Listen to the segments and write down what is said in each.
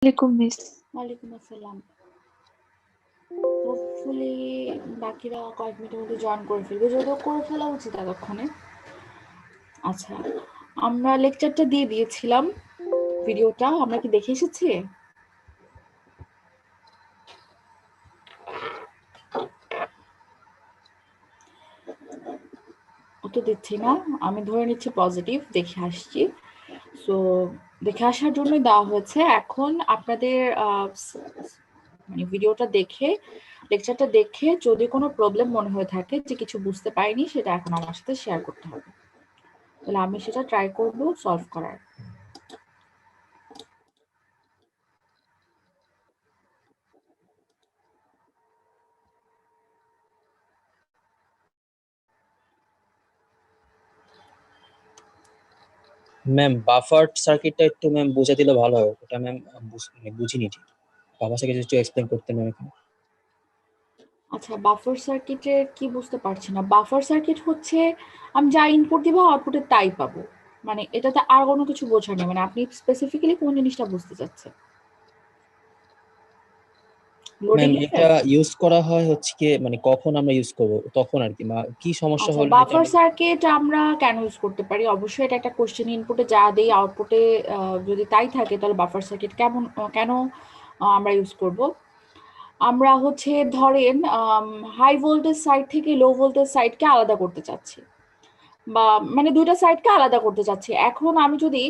আলাইকুম মিস। ওয়ালাইকুম আসসালাম। হোপফুলি বাকিরা কয়েক মিনিটের মধ্যে জয়েন করে ফেলবে, যদিও করে ফেলা উচিত এতক্ষণে। আচ্ছা, আমরা লেকচারটা দিয়ে দিয়েছিলাম, ভিডিওটা আমরা কি দেখে এসেছি? ও তো দিচ্ছি না, আমি ধরে নিচ্ছি পজিটিভ, দেখে আসছি। সো দেখে আসার জন্যই দেওয়া হয়েছে। এখন আপনাদের মানে ভিডিওটা দেখে, লেকচারটা দেখে যদি কোনো প্রবলেম মনে হয়ে থাকে যে কিছু বুঝতে পারিনি, সেটা এখন আমার সাথে শেয়ার করতে হবে, তাহলে আমি সেটা ট্রাই করব সলভ করার। ম্যাম বাফার সার্কিটটা একটু ম্যাম বুঝে দিলে ভালো হয়, ওটা ম্যাম বুঝিনি ঠিক। বাফার সার্কিট একটু এক্সপ্লেন করতেন ম্যাম এখানে। আচ্ছা, বাফার সার্কিটের কি বুঝতে পারছি না। বাফার সার্কিট হচ্ছে আমি যা ইনপুট দিব আউটপুটে তাই পাবো, মানে এটাতে আর কোনো কিছু বোঝার নেই। মানে আপনি স্পেসিফিক্যালি কোন জিনিসটা বুঝতে চাচ্ছেন? লোডিং ম্যাম এটা ইফেক্ট? ইউজ করা হয় হচ্ছে কি, মানে কখন আমরা ইউজ করব তখন আর কি, কি সমস্যা আচ্ছা, হলে এটা বাফার আমরা। সার্কিট আমরা কেন ইউজ করতে পারি? অবশ্যই এটা একটা কোশ্চেন। ইনপুটে যা দেই আউটপুটে যদি তাই থাকে, তাহলে বাফার সার্কিট কেন আমরা ইউজ করব? আমরা হচ্ছে ধরেন হাই ভোল্টেজ সাইড থেকে লো ভোল্টেজ সাইডকে আলাদা করতে চাচ্ছি, বা মানে দুইটা সাইডকে আলাদা করতে চাচ্ছি। এখন আমি যদি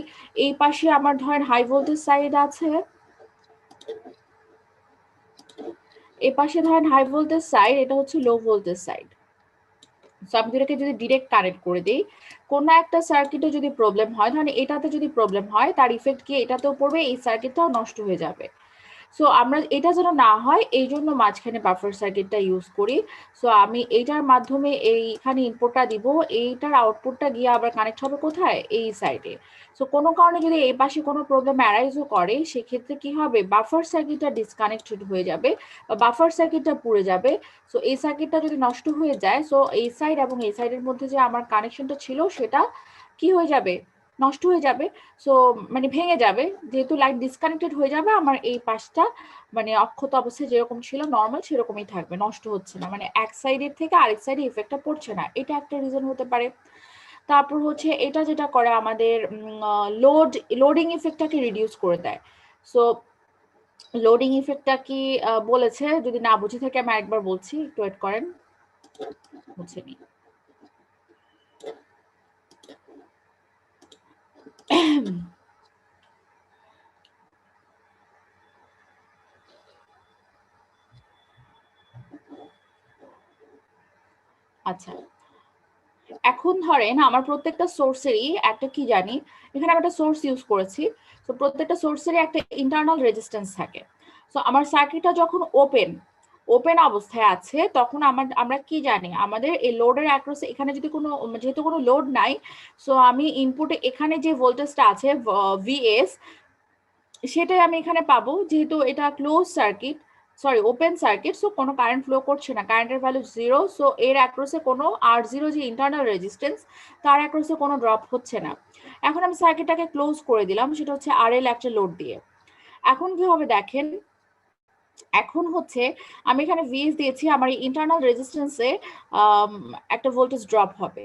এই পাশে আমার ধরেন হাই ভোল্টেজ সাইড আছে, এই পাশে ধরেন হাই ভোল্টেজ সাইড, এটা হচ্ছে লো ভোল্টেজ সাইড। সো আমি দুটাকে যদি ডিরেক্ট কানেক্ট করে দিই, কোনো একটা সার্কিটে যদি প্রবলেম হয়, ধরেন এটাতে যদি প্রবলেম হয়, তার ইফেক্ট গিয়ে এটাতেও পড়বে, এই সার্কিটটাও নষ্ট হয়ে যাবে। সো আমরা এটা যেন না হয়, এই জন্য মাঝখানে বাফার সার্কিটটা ইউজ করি। সো আমি এইটার মাধ্যমে এইখানে ইনপুটটা দিব, এইটার আউটপুটটা গিয়ে আবার কানেক্ট হবে কোথায়? এই সাইডে। সো কোনো কারণে যদি এই পাশে কোনো প্রবলেম অ্যারাইজও করে, সেক্ষেত্রে কি হবে? বাফার সার্কিটটা ডিসকানেক্টেড হয়ে যাবে বা বাফার সার্কিটটা পুড়ে যাবে। সো এই সার্কিটটা যদি নষ্ট হয়ে যায়, সো এই সাইড এবং এই সাইডের মধ্যে যে আমার কানেকশনটা ছিল, সেটা কি হয়ে যাবে? নষ্ট হয়ে যাবে। সো মানে ভেঙে যাবে, যেহেতু লাইন ডিসকানেক্টেড হয়ে যাবে, আমার এই পাশটা মানে অক্ষত অবস্থায় যেরকম ছিল নর্মাল সেরকমই থাকবে, নষ্ট হচ্ছে না, মানে এক সাইডের থেকে আরেক সাইডে ইফেক্টটা পড়ছে না। এটা একটা রিজন হতে পারে। তারপর হচ্ছে এটা যেটা করে আমাদের লোডিং ইফেক্টটাকে রিডিউস করে দেয়। সো লোডিং ইফেক্টটা কি বলেছে, যদি না বুঝে থাকে আমি আরেকবার বলছি, একটু ওয়েট করেন, বুঝে নি। আচ্ছা, এখন ধরেন আমার প্রত্যেকটা সোর্সেরই একটা কি জানি, এখানে আমি একটা সোর্স ইউজ করেছি। তো প্রত্যেকটা সোর্সেরই একটা ইন্টারনাল রেজিস্ট্যান্স থাকে। তো আমার সার্কিটটা যখন ওপেন অবস্থায় আছে, তখন আমরা কি জানি, আমাদের এই লোডের অ্যাক্রসে এখানে যদি কোনো, যেহেতু কোনো লোড নাই, সো আমি ইনপুটে এখানে যে ভোল্টেজটা আছে ভিএস, সেটাই আমি এখানে পাবো। যেহেতু এটা close circuit, sorry open circuit, so কোনো কারেন্ট ফ্লো করছে না, কারেন্টের ভ্যালু 0। সো এর অ্যাক্রসে কোনো R0 যে ইন্টারনাল রেজিস্ট্যান্স, তার অ্যাক্রসে কোনো ড্রপ হচ্ছে না। এখন আমি সার্কিটটাকে ক্লোজ করে দিলাম, সেটা হচ্ছে RL একটা লোড দিয়ে। এখন কি হবে দেখেন, এখন হচ্ছে আমি এখানে ভিএস দিয়েছি, আমার এই ইন্টারনাল রেজিস্ট্যান্সে একটা ভোল্টেজ ড্রপ হবে।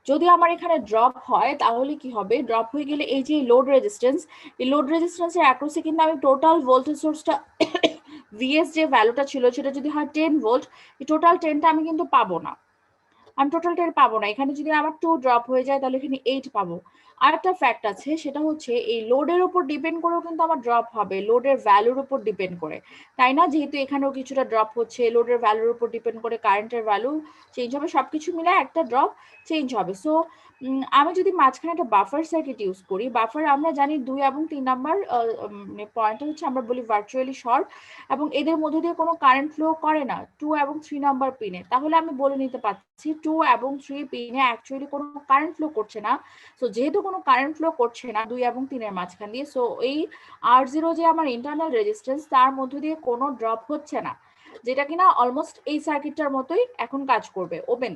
যদি আমার এখানে ড্রপ হয়, তাহলে কি হবে? ড্রপ হয়ে গেলে এই যে লোড রেজিস্ট্যান্স, এই লোড রেজিস্ট্যান্সের অ্যাক্রসে কিন্তু আমি টোটাল ভোল্টেজ সোর্সটা ভিএস যে ভ্যালুটা ছিল, সেটা যদি হয় 10 ভোল্ট, এই টোটাল 10টা আমি কিন্তু পাবো না, আমি টোটাল 10 পাবো না। এখানে যদি আমার 2 ড্রপ হয়ে যায়, তাহলে এখানে 8 পাবো। আর একটা ফ্যাক্ট আছে, সেটা হচ্ছে এই লোডের উপর ডিপেন্ড করেও কিন্তু আমার ড্রপ হবে, লোডের ভ্যালুর উপর ডিপেন্ড করে, তাই না? যেহেতু এখানেও কিছুটা ড্রপ হচ্ছে, লোডের ভ্যালুর উপর ডিপেন্ড করে কারেন্টের ভ্যালু চেঞ্জ হবে, সবকিছু মিলে একটা ড্রপ চেঞ্জ হবে। সো আমি যদি মাঝখানে একটা বাফার সার্কিট ইউজ করি, বাফার আমরা জানি 2 এবং 3 নাম্বার পয়েন্টটা হচ্ছে আমরা বলি ভার্চুয়ালি শর্ট, এবং এদের মধ্যে দিয়ে কোনো কারেন্ট ফ্লো করে না 2 এবং 3 নাম্বার পিনে। তাহলে আমি বলে নিতে পারছি 2 এবং 3 পিনে অ্যাকচুয়ালি কোনো কারেন্ট ফ্লো করছে না। সো যেহেতু কোনো কারেন্ট ফ্লো করছে না 2 এবং 3 এর মাঝখান দিয়ে, সো এই R0 যে আমার ইন্টারনাল রেজিস্ট্যান্স, তার মধ্যে দিয়ে কোনো ড্রপ হচ্ছে না, যেটা কিনা অলমোস্ট এই সার্কিটটার মতোই এখন কাজ করবে, ওপেন।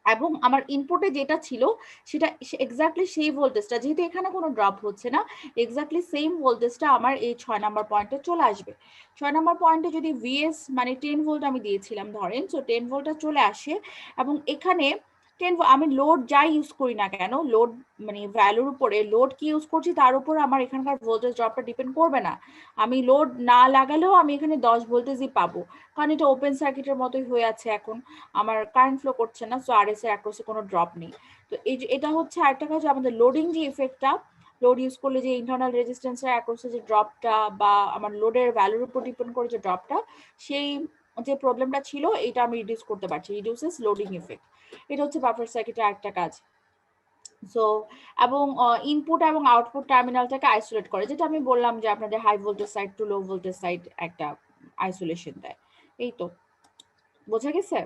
এবং আমার ইনপুটে যেটা ছিল সেটা এক্স্যাক্টলি সেই ভোল্টেজটা, যেহেতু এখানে কোনো ড্রপ হচ্ছে না, এক্স্যাক্টলি সেম ভোল্টেজটা আমার এই 6 নাম্বার পয়েন্টে চলে আসবে। 6 নাম্বার পয়েন্টে যদি ভিএস মানে 10 ভোল্ট আমি দিয়েছিলাম ধরেন, সো 10 ভোল্টটা চলে আসে এবং এখানে 10 আমি লোড যাই ইউজ করি না কেন, লোড মানে ভ্যালুর উপরে, লোড কি ইউজ করছি তার উপর আমার এখানকার ভোল্টেজ ড্রপটা ডিপেন্ড করবে না। আমি লোড না লাগালেও আমি এখানে 10 ভোল্টেজই পাবো, কারণ এটা ওপেন সার্কিটের মতোই হয়ে আছে এখন, আমার কারেন্ট ফ্লো করছে না, সো আরএস এর অ্যাক্রসে কোনো ড্রপ নেই। তো এই যে এটা হচ্ছে আরেকটা কাজ, আমাদের লোডিং যে ইফেক্টটা, লোড ইউজ করলে যে ইন্টারনাল রেজিস্ট্যান্সের অ্যাক্রসে যে ড্রপটা বা আমার লোডের ভ্যালুর উপর ডিপেন্ড করে যে ড্রপটা, সেই যে প্রবলেমটা ছিল এটা আমি রিডিউস করতে পারছি, রিডিউসেস লোডিং ইফেক্ট। এটা হচ্ছে বাফার সার্কিটের আরেকটা কাজ। সো এবং ইনপুট এবং আউটপুট টার্মিনালটাকে আইসোলেট করে, যেটা আমি বললাম যে আপনাদের high voltage side to low voltage side একটা আইসোলেশন দেয়। এই তো, বোঝা গেছে?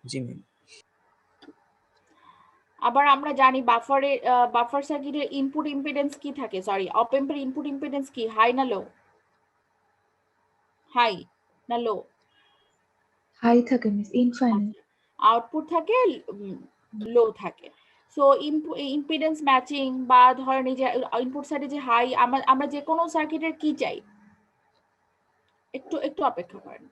জি ম্যাম। আবার আমরা জানি বাফার সার্কিটের ইনপুট ইম্পিডেন্স কি থাকে, সরি অপ এম্পের ইনপুট ইম্পিডেন্স কি, হাই না লো? হাই না লো? হাই থাকে মিস, ইনফাইনাইট। আউটপুট থাকে লো থাকে। সো ইম্পিডেন্স ম্যাচিং বা ধরেন এই যে ইনপুট সাইডে যে হাই, আমরা যে কোনো সার্কিটের কি চাই, একটু একটু অপেক্ষা করেন।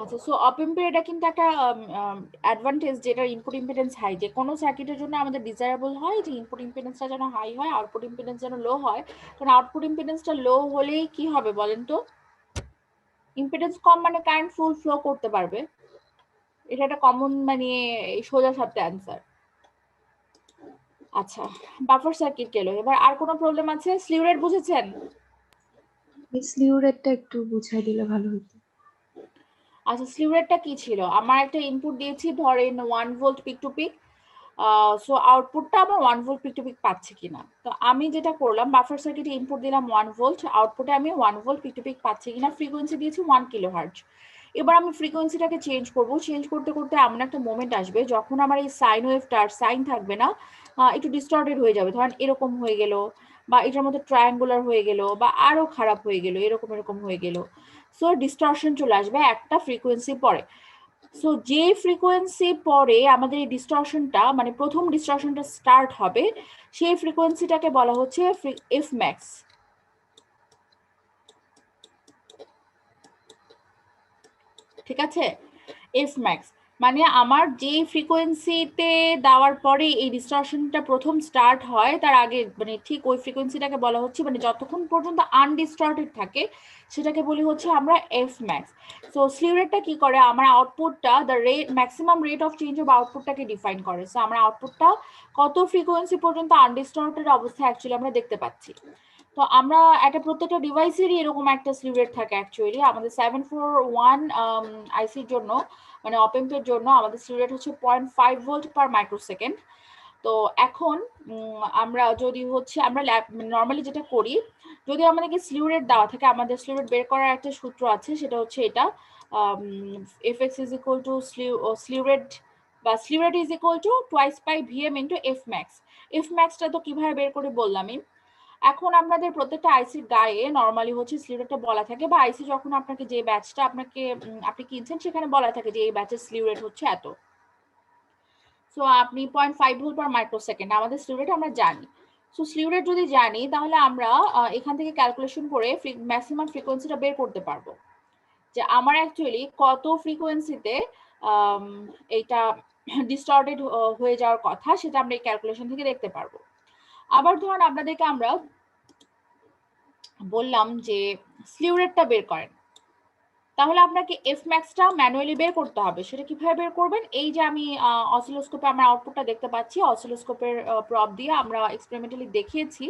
আচ্ছা, সো অপ এম্পের এটা কিন্তু একটা অ্যাডভান্টেজ, যেটা ইনপুট ইম্পিডেন্স হাই, যে কোনো সার্কিটের জন্য আমাদের ডিজায়ারেবল হয় যে ইনপুট ইম্পিডেন্সটা যেন হাই হয়, আউটপুট ইম্পিডেন্স যেন লো হয়। কারণ আউটপুট ইম্পিডেন্সটা লো হলেই কি হবে বলেন তো, ইম্পিডেন্স কম মানে কারেন্ট ফুল ফ্লো করতে পারবে, এটা একটা কমন মানে সোজা সাপটা অ্যান্সার। আচ্ছা, বাফার সার্কিট গেল, এবার আর কোনো প্রবলেম আছে? স্লিউ রেট বুঝেছেন? মিস স্লিউ রেটটা একটু বুঝাই দিলে ভালো হতো। আচ্ছা, স্লিউ রেটটা কি ছিল, আমার একটা ইনপুট দিয়েছি ধরেন 1 volt peak to peak, so আউটপুটটা আমার 1 ভোল্ট পিক টু পিক পাচ্ছে কিনা। তো আমি যেটা করলাম, বাফার সার্কিটে ইনপুট দিলাম 1 ভোল্ট, আউটপুটে আমি 1 ভোল্ট পিক টু পিক পাচ্ছি কিনা, ফ্রিকোয়েন্সি দিয়েছি 1 কিলোহার্টজ। এবার আমি ফ্রিকোয়েন্সিটাকে চেঞ্জ করব, চেঞ্জ করতে করতে এমন একটা মোমেন্ট আসবে যখন আমার এই সাইন ওয়েভটার সাইন থাকবে না, একটু ডিস্টর্টেড হয়ে যাবে, ধরেন এরকম হয়ে গেল, বা এটার মধ্যে ট্রায়াঙ্গুলার হয়ে গেল, বা আরো খারাপ হয়ে গেল, এরকম এরকম হয়ে গেল। সো ডিস্টরশন চলে আসবে একটা ফ্রিকোয়েন্সি পরে। সো যে ফ্রিকোয়েন্সি পরে আমাদের এই ডিস্টরশনটা মানে প্রথম ডিস্টরশনটা স্টার্ট হবে, সেই ফ্রিকোয়েন্সিটাকে বলা হচ্ছে এফ ম্যাক্স। ঠিক আছে, এফ ম্যাক্স মানে আমার যে ফ্রিকোয়েন্সিতে দেওয়ার পরে এই ডিস্টরশনটা প্রথম স্টার্ট হয় তার আগে মানে ঠিক ওই ফ্রিকোয়েন্সিটাকে বলা হচ্ছে, মানে যতক্ষণ পর্যন্ত আনডিস্টর্টেড থাকে সেটাকে বলি হচ্ছে আমরা এফ ম্যাক্স। সো স্লিউ রেটটা কি করে, আমার আউটপুটটা the rate maximum rate of change of আউটপুটটাকে ডিফাইন করে। সো আমরা আউটপুটটা কত ফ্রিকোয়েন্সি পর্যন্ত আনডিস্টর্টেড অবস্থায় অ্যাকচুয়ালি আমরা দেখতে পাচ্ছি। তো আমরা একটা প্রত্যেকটা ডিভাইসেরই এরকম একটা স্লিউ রেট থাকে অ্যাকচুয়ালি। আমাদের 741 আইসির জন্য মানে অপ এম্পের জন্য আমাদের স্লিউ রেট হচ্ছে 0.5 ভোল্ট পার মাইক্রোসেকেন্ড। তো এখন আমরা যদি হচ্ছে আমরা নর্মালি যেটা করি, যদি আমাদেরকে স্লিউ রেট দেওয়া থাকে, আমাদের স্লিউ রেট বের করার একটা সূত্র আছে, সেটা হচ্ছে এটা fx is equal to slew rate বা slew rate is equal to twice pi VM into f max. F ম্যাক্সটা তো কিভাবে বের করে বললামই। এখন আপনাদের প্রত্যেকটা আইসির গায়ে নরমালি হচ্ছে স্লিউ রেটটা বলা থাকে, বা আইসি যখন আপনাকে যে ব্যাচটা আপনি কিনছেন সেখানে বলা থাকে যে এই ব্যাচের স্লিউ রেট হচ্ছে এত। সো আপনি 0.5 ভোল্ট পার মাইক্রোসেকেন্ড আমাদের স্লিউ রেট আমরা জানি। সো স্লিউ রেট যদি জানি তাহলে আমরা এখান থেকে ক্যালকুলেশন করে ম্যাক্সিমাম ফ্রিকোয়েন্সিটা বের করতে পারবো, যে আমার অ্যাকচুয়ালি কত ফ্রিকোয়েন্সিতে এইটা ডিস্টর্টেড হয়ে যাওয়ার কথা, সেটা আমরা এই ক্যালকুলেশন থেকে দেখতে পারবো। আবার ধরুন আপনাদেরকে আমরা বললাম যে স্লিউ রেটটা বের করেন, তাহলে আপনাকে এফ ম্যাক্সটা ম্যানুয়ালি বের করতে হবে। সেটা কিভাবে বের করবেন, এই যে আমি অসিলোস্কোপে আমার আউটপুটটা দেখতে পাচ্ছি, অসিলোস্কোপের প্রপ দিয়ে আমরা এক্সপেরিমেন্টালি দেখিয়েছি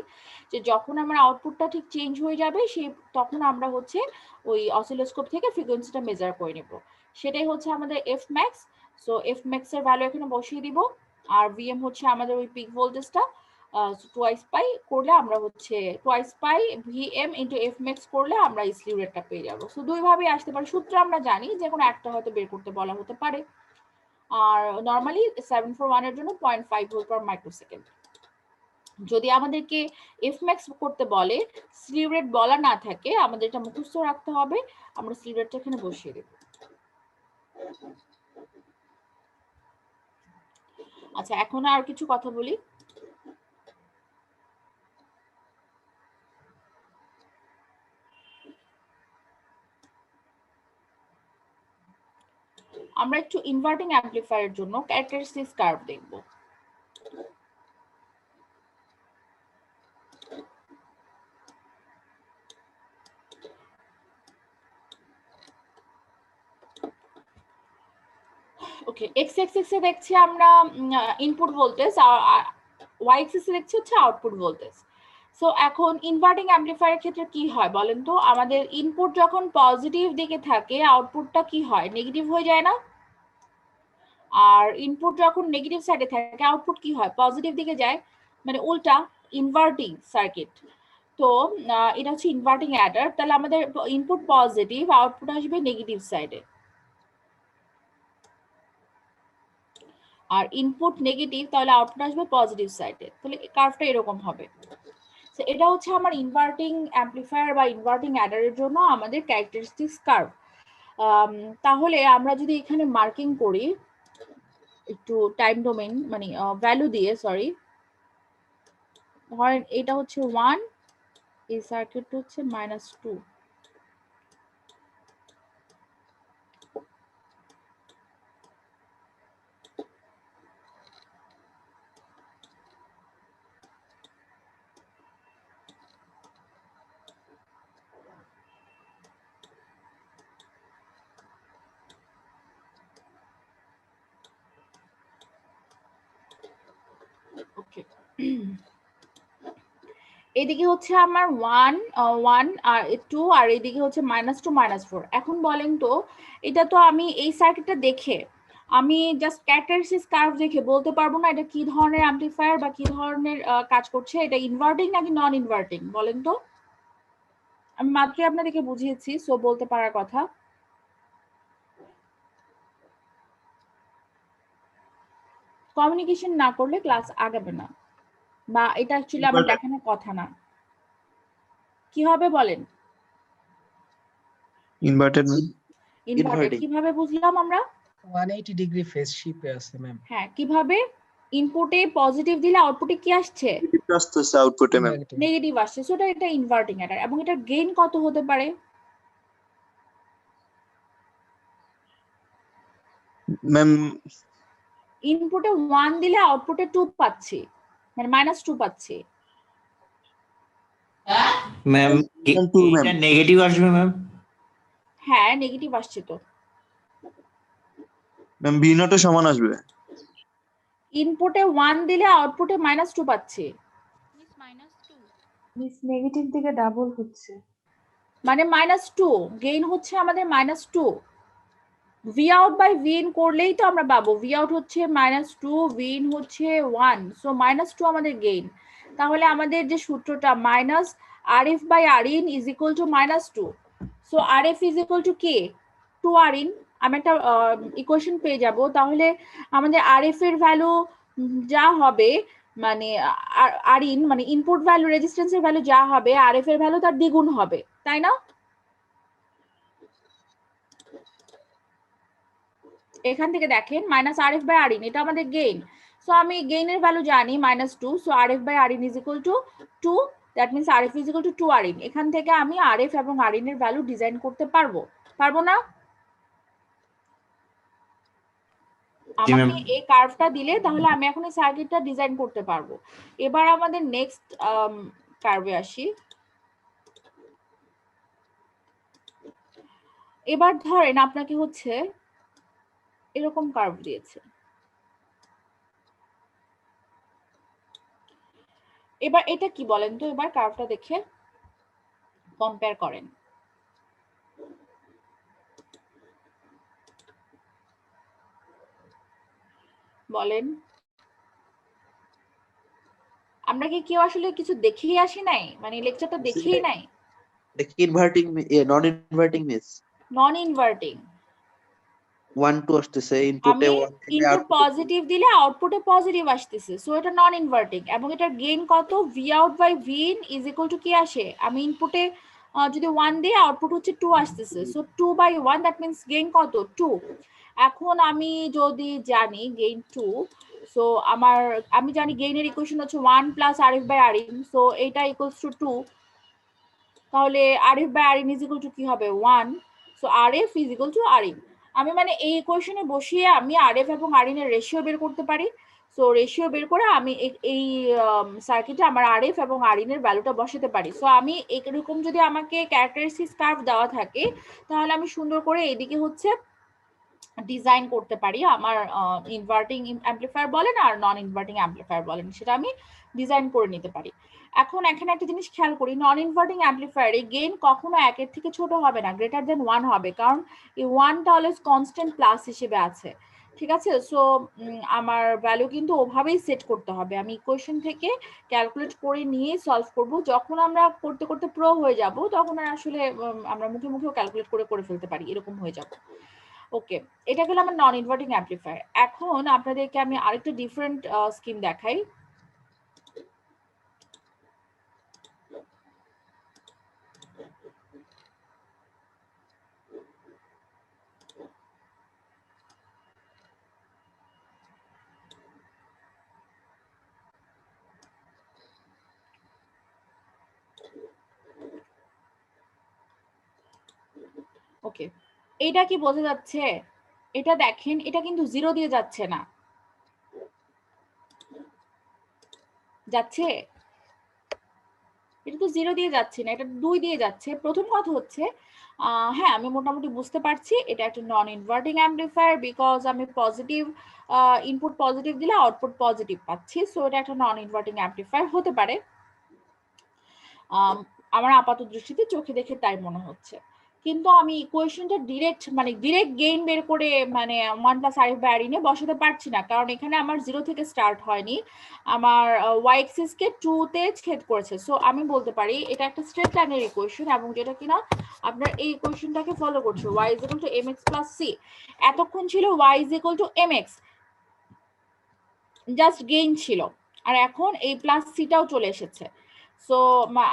যে যখন আমার আউটপুটটা ঠিক চেঞ্জ হয়ে যাবে সেই তখন আমরা হচ্ছে ওই অসিলোস্কোপ থেকে ফ্রিকোয়েন্সিটা মেজার করে নেব, সেটাই হচ্ছে আমাদের F max. So F max এর ভ্যালু এখানে বসিয়ে দিব, আর ভিএম হচ্ছে আমাদের ওই পিক ভোল্টেজটা, টোয়াইস পাই করলে আমরা হচ্ছে টোয়াইস পাই ভিএম ইন্টু এফ ম্যাক্স করলে আমরা স্লিউ রেটটা পেয়ে যাবো। সো দুইভাবেই আসতে পারে, সূত্র আমরা জানি যে কোনো একটা হয়তো বের করতে বলা হতে পারে। আর নর্মালি 741 এর জন্য 0.5 ভোল্ট পার মাইক্রোসেকেন্ড। যদি আমাদেরকে এফ ম্যাক্স করতে বলে, স্লিউ রেট বলা না থাকে, আমাদের এটা মুখস্থ রাখতে হবে। আমরা স্লিউ রেটটা এখানে বসিয়ে দেব। আচ্ছা, এখন আর কিছু কথা বলি। আমরা একটু ইনভার্টিং অ্যামপ্লিফায়ারের জন্য ক্যারেক্টারিস্টিক্স কার্ভ দেখব। ওকে, এক্স এক্সিস এ দেখছি আমরা ইনপুট ভোল্টেজ, আর ওয়াই এক্সিস এ দেখছি হচ্ছে আউটপুট ভোল্টেজ। সো এখন ইনভার্টিং অ্যামপ্লিফায়ারের ক্ষেত্রে কি হয় বলেন তো? আমাদের ইনপুট যখন পজিটিভ দিকে থাকে, আউটপুটটা কি হয়? নেগেটিভ হয়ে যায় না? আর ইনপুট যখন নেগেটিভ সাইডে থাকে, আউটপুট কি হয়? পজিটিভ দিকে যায়, মানে উল্টা, ইনভার্টিং সার্কিট। তো এটা হচ্ছে ইনভার্টিং অ্যাডার। তাহলে আমাদের ইনপুট পজিটিভ, আউটপুট আসবে নেগেটিভ সাইডে। আর ইনপুট নেগেটিভ, তাহলে আউটপুট আসবে পজিটিভ সাইডে। তাহলে কার্ভটা এরকম হবে। তো এটা হচ্ছে আমার ইনভার্টিং অ্যামপ্লিফায়ার বা ইনভার্টিং অ্যাডারের জন্য আমাদের ক্যারেক্টারিস্টিক্স কার্ভ। তাহলে আমরা যদি এখানে মার্কিং করি একটু টাইম ডোমেইন, মানে ভ্যালু দিয়ে, সরি, ধরেন এটা হচ্ছে 1, এই সার্কিটটা হচ্ছে -2। ওকে, এদিকে হচ্ছে আমার 1 আর 2, আর এদিকে হচ্ছে -2 -4। এখন বলেন তো, এটা তো আমি এই সার্কিটটা দেখে আমি জাস্ট ক্যারেক্টারিস্টিক্স কার্ভ দেখে বলতে পারবো না এটা কি ধরনের অ্যামপ্লিফায়ার বা কি ধরনের কাজ করছে, এটা ইনভার্টিং নাকি নন ইনভার্টিং বলেন তো? আমি মাত্রই আপনাদেরকে বুঝিয়েছি, সো বলতে পারার কথা। কমিউনিকেশন না করলে ক্লাস আগাবে না, বা এটা অ্যাকচুয়ালি আমার দেখানোর কথা না। কি হবে বলেন? Inverted ma'am. ইনভার্টেড কিভাবে বুঝলাম আমরা? 180 ডিগ্রি ফেজ শিফটে আছে ম্যাম। হ্যাঁ, কিভাবে? ইনপুটে পজিটিভ দিলে আউটপুটে কি আসছে? নেগেটিভ আসছে আউটপুটে ম্যাম। নেগেটিভ আসছে। সো এটা ইনভার্টিং অ্যাডার। এবং এটা গেইন কত হতে পারে? ম্যাম ইনপুটে 1 দিলে আউটপুটে 2 পাচ্ছি, মানে -2 পাচ্ছি। ম্যাম এটা নেগেটিভ আসবে ম্যাম। হ্যাঁ, নেগেটিভ আসছে তো। ম্যাম ভি নটের সমান আসবে। ইনপুটে 1 দিলে আউটপুটে -2 পাচ্ছি। মিস নেগেটিভ দিকে ডাবল হচ্ছে, মানে -2 গেইন হচ্ছে আমাদের -2। V out by V in করলেই তো আমরা পাবো। ভি আউট হচ্ছে -2, ভি ইন হচ্ছে 1, সো -2 আমাদের গেইন। তাহলে আমাদের যে সূত্রটা minus RF by RIN is equal to -2, so RF is equal to কে, 2 RIN। আমি একটা ইকুয়েশন পেয়ে যাব। তাহলে আমাদের RF এর ভ্যালু যা হবে, মানে RIN মানে ইনপুট ভ্যালু, রেজিস্ট্যান্সের ভ্যালু যা হবে, RF এর ভ্যালু তার দ্বিগুণ হবে, তাই না? এখান থেকে দেখেন -RF বাই RIN, এটা আমাদের গেইন। সো আমি গেইনের ভ্যালু জানি -2, so RF by RIN is equal to 2, that means RF is equal to 2 RIN। এখান থেকে আমি RF এবং RIN এর ভ্যালু ডিজাইন করতে পারবো, পারবো না? আমাকে এই কার্ভটা দিলে তাহলে আমি এখন এই সার্কিটটা ডিজাইন করতে পারবো। এবার আমাদের নেক্সট কার্ভে আসি। এবার ধরেন আপনাকে হচ্ছে এরকম কার্ভ দিয়েছে। এবার এটা কি বলেন তো? এবার কার্ভটা দেখে কম্পেয়ার করেন। বলেন আমরা কি কেউ আসলে কিছু দেখেই আসি নাই, মানে লেকচারটা দেখেই নাই? ইনভার্টিং নন ইনভার্টিং মিস নন ইনভার্টিং 1 2 আসতেছে ইনপুটে আমি 1 থেকে ইনপুট আউটপুটে পজিটিভ দিলে আউটপুটে পজিটিভ আসতেছে, সো এটা নন ইনভার্টিং। এবং এটার গেইন কত? V out by V in is equal to কি আসে, আমি ইনপুটে যদি 1 দিই আউটপুট হচ্ছে 2 আসতেছে, so 2 by 1 that means gain কত? 2। এখন আমি যদি জানি গেইন 2, সো আমি জানি গেইনের ইকুয়েশন হচ্ছে 1 plus RF by R in, so এটা ইকুয়ালস টু 2। তাহলে RF by R in is equal to কি হবে? 1। So RF is equal to R in. আমি মানে এই ইকুয়েশনে বসিয়ে আমি আরএফ এবং আরইন এর রেশিও বের করতে পারি। সো রেশিও বের করে আমি এই সার্কিটে আমার আরএফ এবং আরইন এর ভ্যালুটা বসাতে পারি। সো আমি এরকম যদি আমাকে ক্যারেক্টারিস্টিক্স কার্ভ দেওয়া থাকে, তাহলে আমি সুন্দর করে এদিকে হচ্ছে ডিজাইন করতে পারি আমার ইনভার্টিং অ্যাম্পলিফায়ার বলেন আর নন ইনভার্টিং অ্যাম্পলিফায়ার বলেন, সেটা আমি ডিজাইন করে নিতে পারি। এখন এখানে একটা জিনিস খেয়াল করি, নন ইনভার্টিং অ্যাম্পলিফায়ারে গেইন কখনো 1 এর থেকে ছোট হবে না, গ্রেটার দেন 1 হবে, কারণ এই 1টা অলওয়েজ কনস্ট্যান্ট প্লাস হিসেবে আছে। ঠিক আছে, সো আমার ভ্যালু কিন্তু ওভাবেই সেট করতে হবে। আমি ইকুয়েশন থেকে ক্যালকুলেট করে নিয়ে সলভ করব। যখন আমরা করতে করতে প্রো হয়ে যাব, তখন আর আসলে আমরা মুখে মুখেও ক্যালকুলেট করে ফেলতে পারি, এরকম হয়ে যাব। ওকে, এটা গেল আমার নন ইনভার্টিং অ্যাম্পলিফায়ার। এখন আপনাদেরকে আমি আরেকটা ডিফারেন্ট স্কিম দেখাই। ওকে, এটা কি বোঝা যাচ্ছে? এটা দেখেন, এটা কিন্তু 0 দিয়ে যাচ্ছে না, যাচ্ছে? এটা তো 0 দিয়ে যাচ্ছে না, এটা 2 দিয়ে যাচ্ছে। প্রথম কথা হচ্ছে হ্যাঁ, আমি মোটামুটি বুঝতে পারছি এটা একটা নন ইনভার্টিং অ্যাম্পলিফায়ার, বিকজ আমি পজিটিভ ইনপুট পজিটিভ দিলে আউটপুট পজিটিভ পাচ্ছি, সো এটা একটা নন ইনভার্টিং অ্যাম্পলিফায়ার হতে পারে। আমার আপাত দৃষ্টিতে চোখে দেখে তাই মনে হচ্ছে। কিন্তু আমি ইকুয়েশনটা ডিরেক্ট গেইন বের করে 1 প্লাস আরএফ বাই আরইন এ বসাতে পারছি না, কারণ এখানে আমার 0 থেকে স্টার্ট হয়নি, আমার ওয়াই এক্সিস কে 2 তে ছেদ করেছে। সো আমি বলতে পারি এটা একটা স্ট্রেট লাইনের ইকুয়েশন, এবং যেটা কিনা আপনার এই ইকুয়েশনটাকে ফলো করছে, y is equal two mx plus c। এতক্ষণ ছিল y is equal two mx, just gain ছিল, আর এখন এই প্লাস সিটাও চলে এসেছে। সো